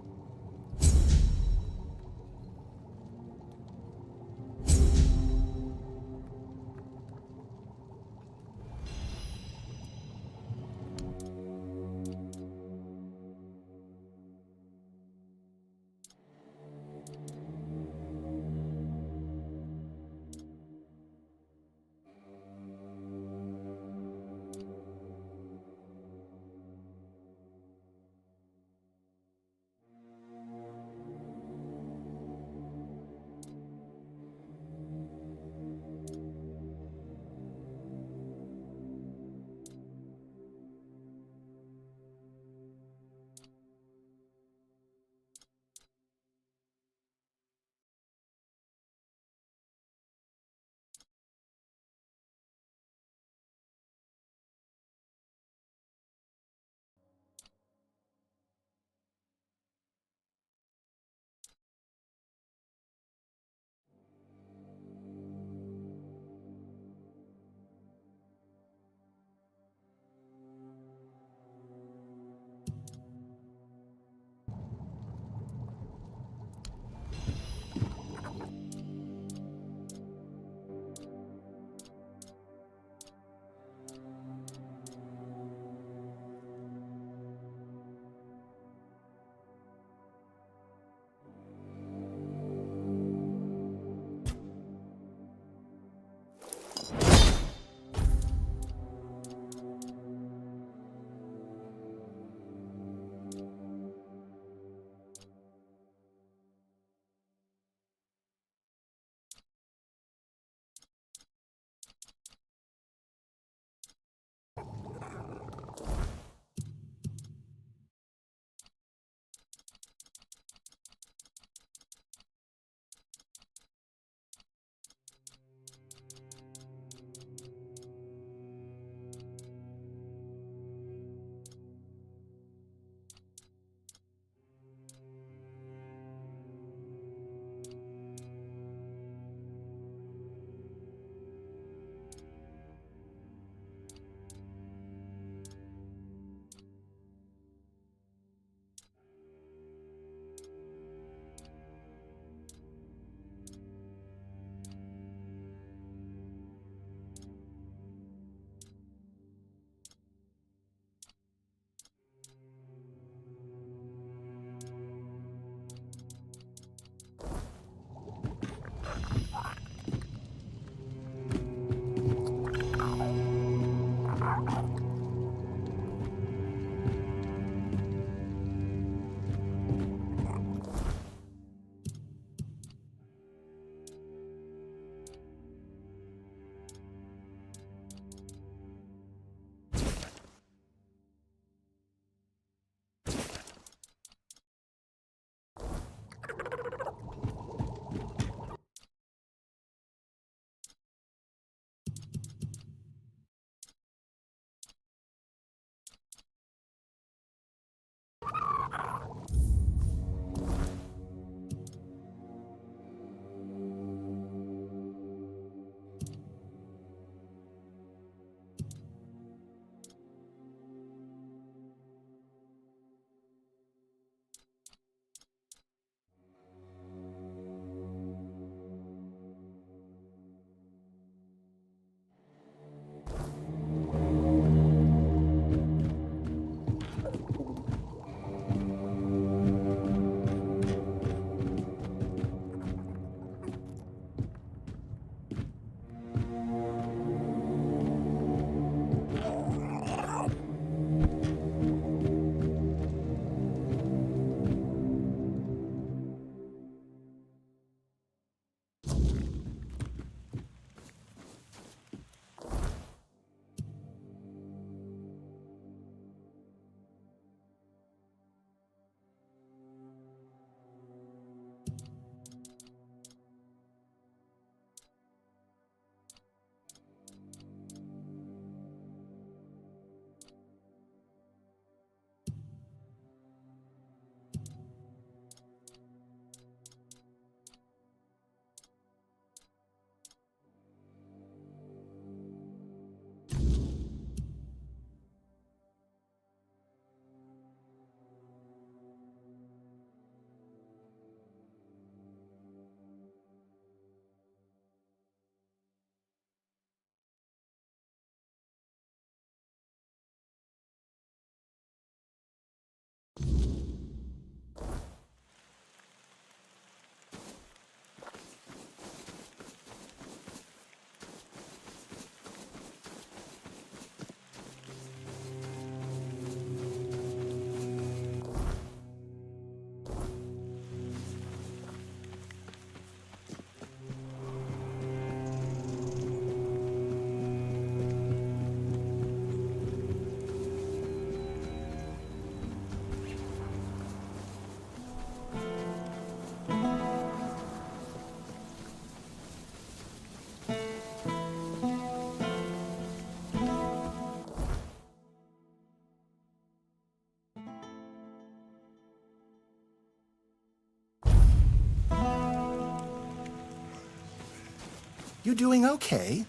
You doing okay?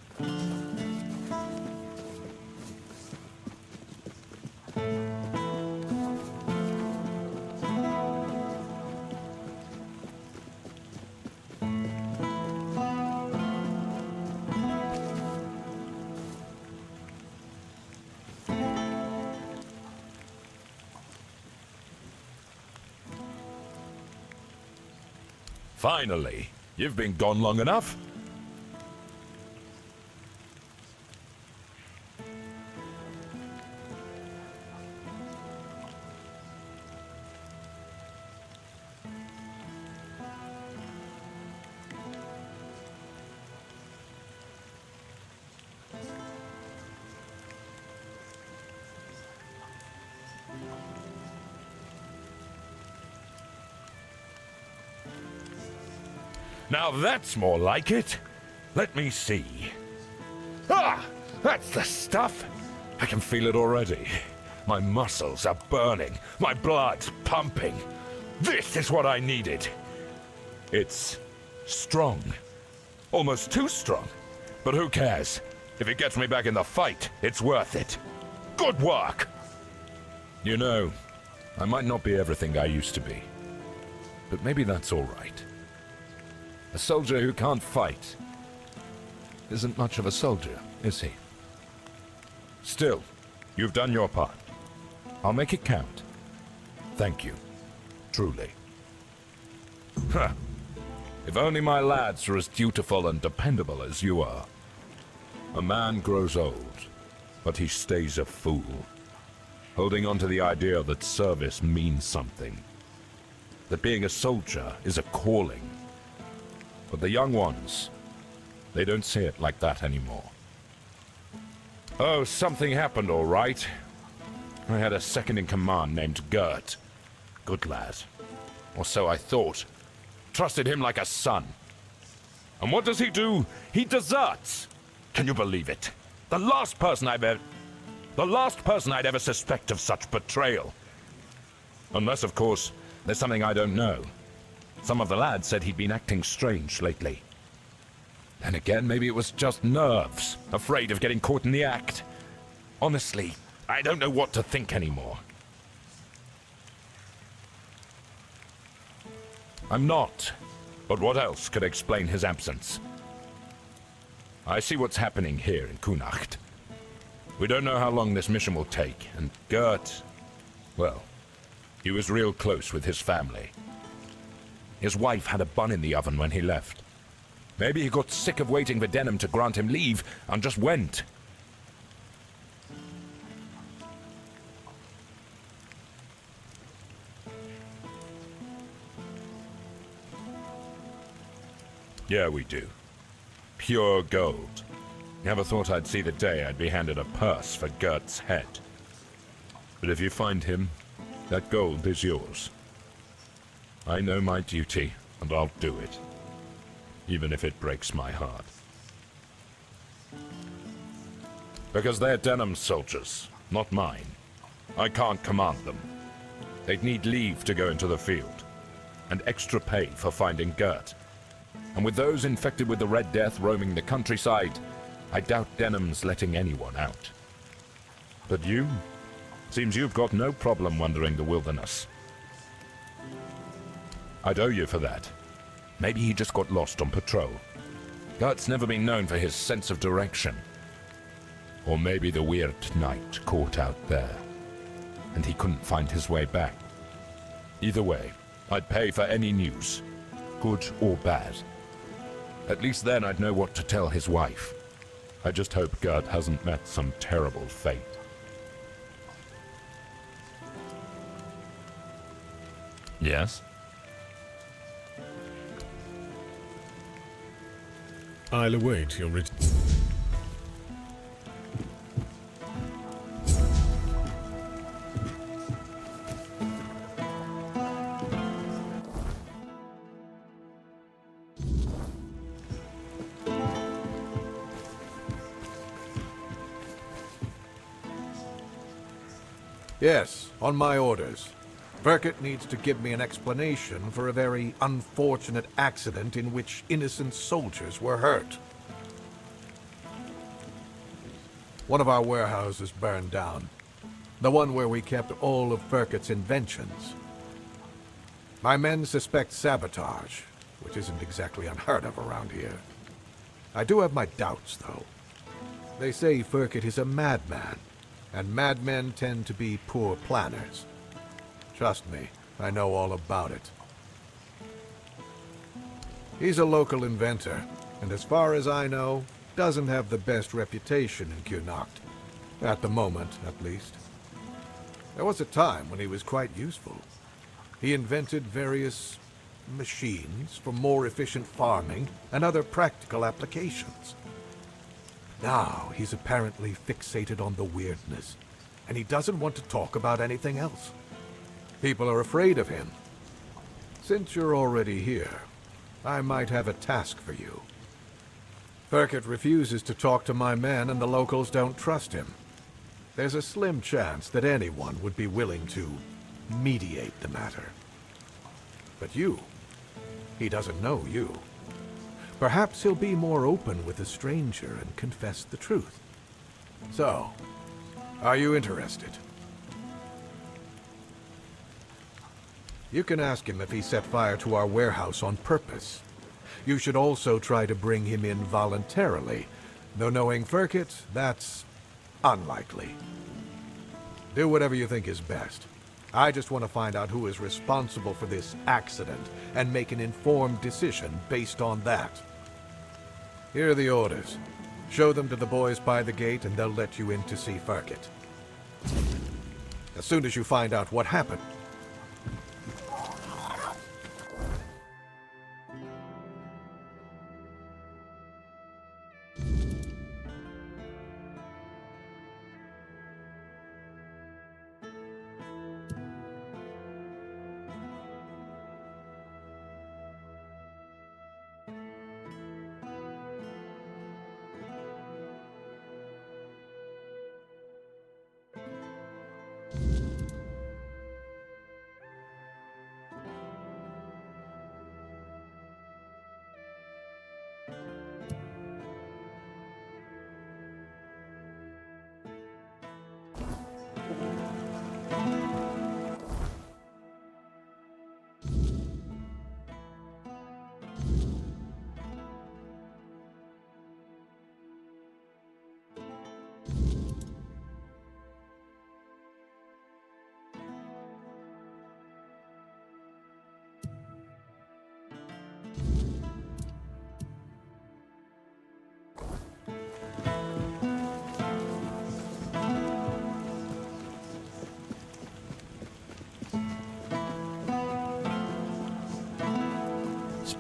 Finally, you've been gone long enough. Now that's more like it. Let me see. Ah! That's the stuff! I can feel it already. My muscles are burning. My blood's pumping. This is what I needed. It's strong. Almost too strong. But who cares? If it gets me back in the fight, it's worth it. Good work! You know, I might not be everything I used to be. But maybe that's all right. A soldier who can't fight isn't much of a soldier, is he? Still, you've done your part. I'll make it count. Thank you. Truly. Huh. If only my lads were as dutiful and dependable as you are. A man grows old, but he stays a fool, holding on to the idea that service means something. That being a soldier is a calling. But the young ones, they don't see it like that anymore. Oh, something happened all right. I had a second-in-command named Gert. Good lad. Or so I thought. Trusted him like a son. And what does he do? He deserts! Can you believe it? The last person I'd ever suspect of such betrayal. Unless, of course, there's something I don't know. Some of the lads said he'd been acting strange lately. Then again, maybe it was just nerves, afraid of getting caught in the act. Honestly, I don't know what to think anymore. I'm not. But what else could explain his absence? I see what's happening here in Kunacht. We don't know how long this mission will take, and Gert, well, he was real close with his family. His wife had a bun in the oven when he left. Maybe he got sick of waiting for Denham to grant him leave and just went. Yeah, we do. Pure gold. Never thought I'd see the day I'd be handed a purse for Gert's head. But if you find him, that gold is yours. I know my duty, and I'll do it. Even if it breaks my heart. Because they're Denham's soldiers, not mine. I can't command them. They'd need leave to go into the field, and extra pay for finding Gert. And with those infected with the Red Death roaming the countryside, I doubt Denham's letting anyone out. But you? Seems you've got no problem wandering the wilderness. I'd owe you for that. Maybe he just got lost on patrol. Gert's never been known for his sense of direction. Or maybe the weird night caught out there, and he couldn't find his way back. Either way, I'd pay for any news, good or bad. At least then I'd know what to tell his wife. I just hope Gert hasn't met some terrible fate. Yes?
I'll await your return.
Yes, on my orders. Burkett needs to give me an explanation for a very unfortunate accident in which innocent soldiers were hurt. One of our warehouses burned down. The one where we kept all of Furket's inventions. My men suspect sabotage, which isn't exactly unheard of around here. I do have my doubts, though. They say Furket is a madman, and madmen tend to be poor planners. Trust me, I know all about it. He's a local inventor, and as far as I know, doesn't have the best reputation in Kurnocht. At the moment, at least. There was a time when he was quite useful. He invented various machines for more efficient farming and other practical applications. Now, he's apparently fixated on the weirdness, and he doesn't want to talk about anything else. People are afraid of him. Since you're already here, I might have a task for you. Furket refuses to talk to my men, and the locals don't trust him. There's a slim chance that anyone would be willing to mediate the matter. But you, he doesn't know you. Perhaps he'll be more open with a stranger and confess the truth. So, are you interested? You can ask him if he set fire to our warehouse on purpose. You should also try to bring him in voluntarily, though knowing Furket, that's unlikely. Do whatever you think is best. I just want to find out who is responsible for this accident and make an informed decision based on that. Here are the orders. Show them to the boys by the gate and they'll let you in to see Furket. As soon as you find out what happened.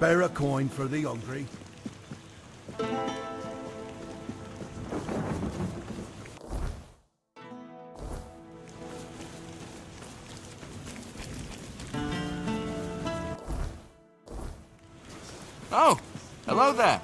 Spare a coin for the hungry.
Oh, hello there.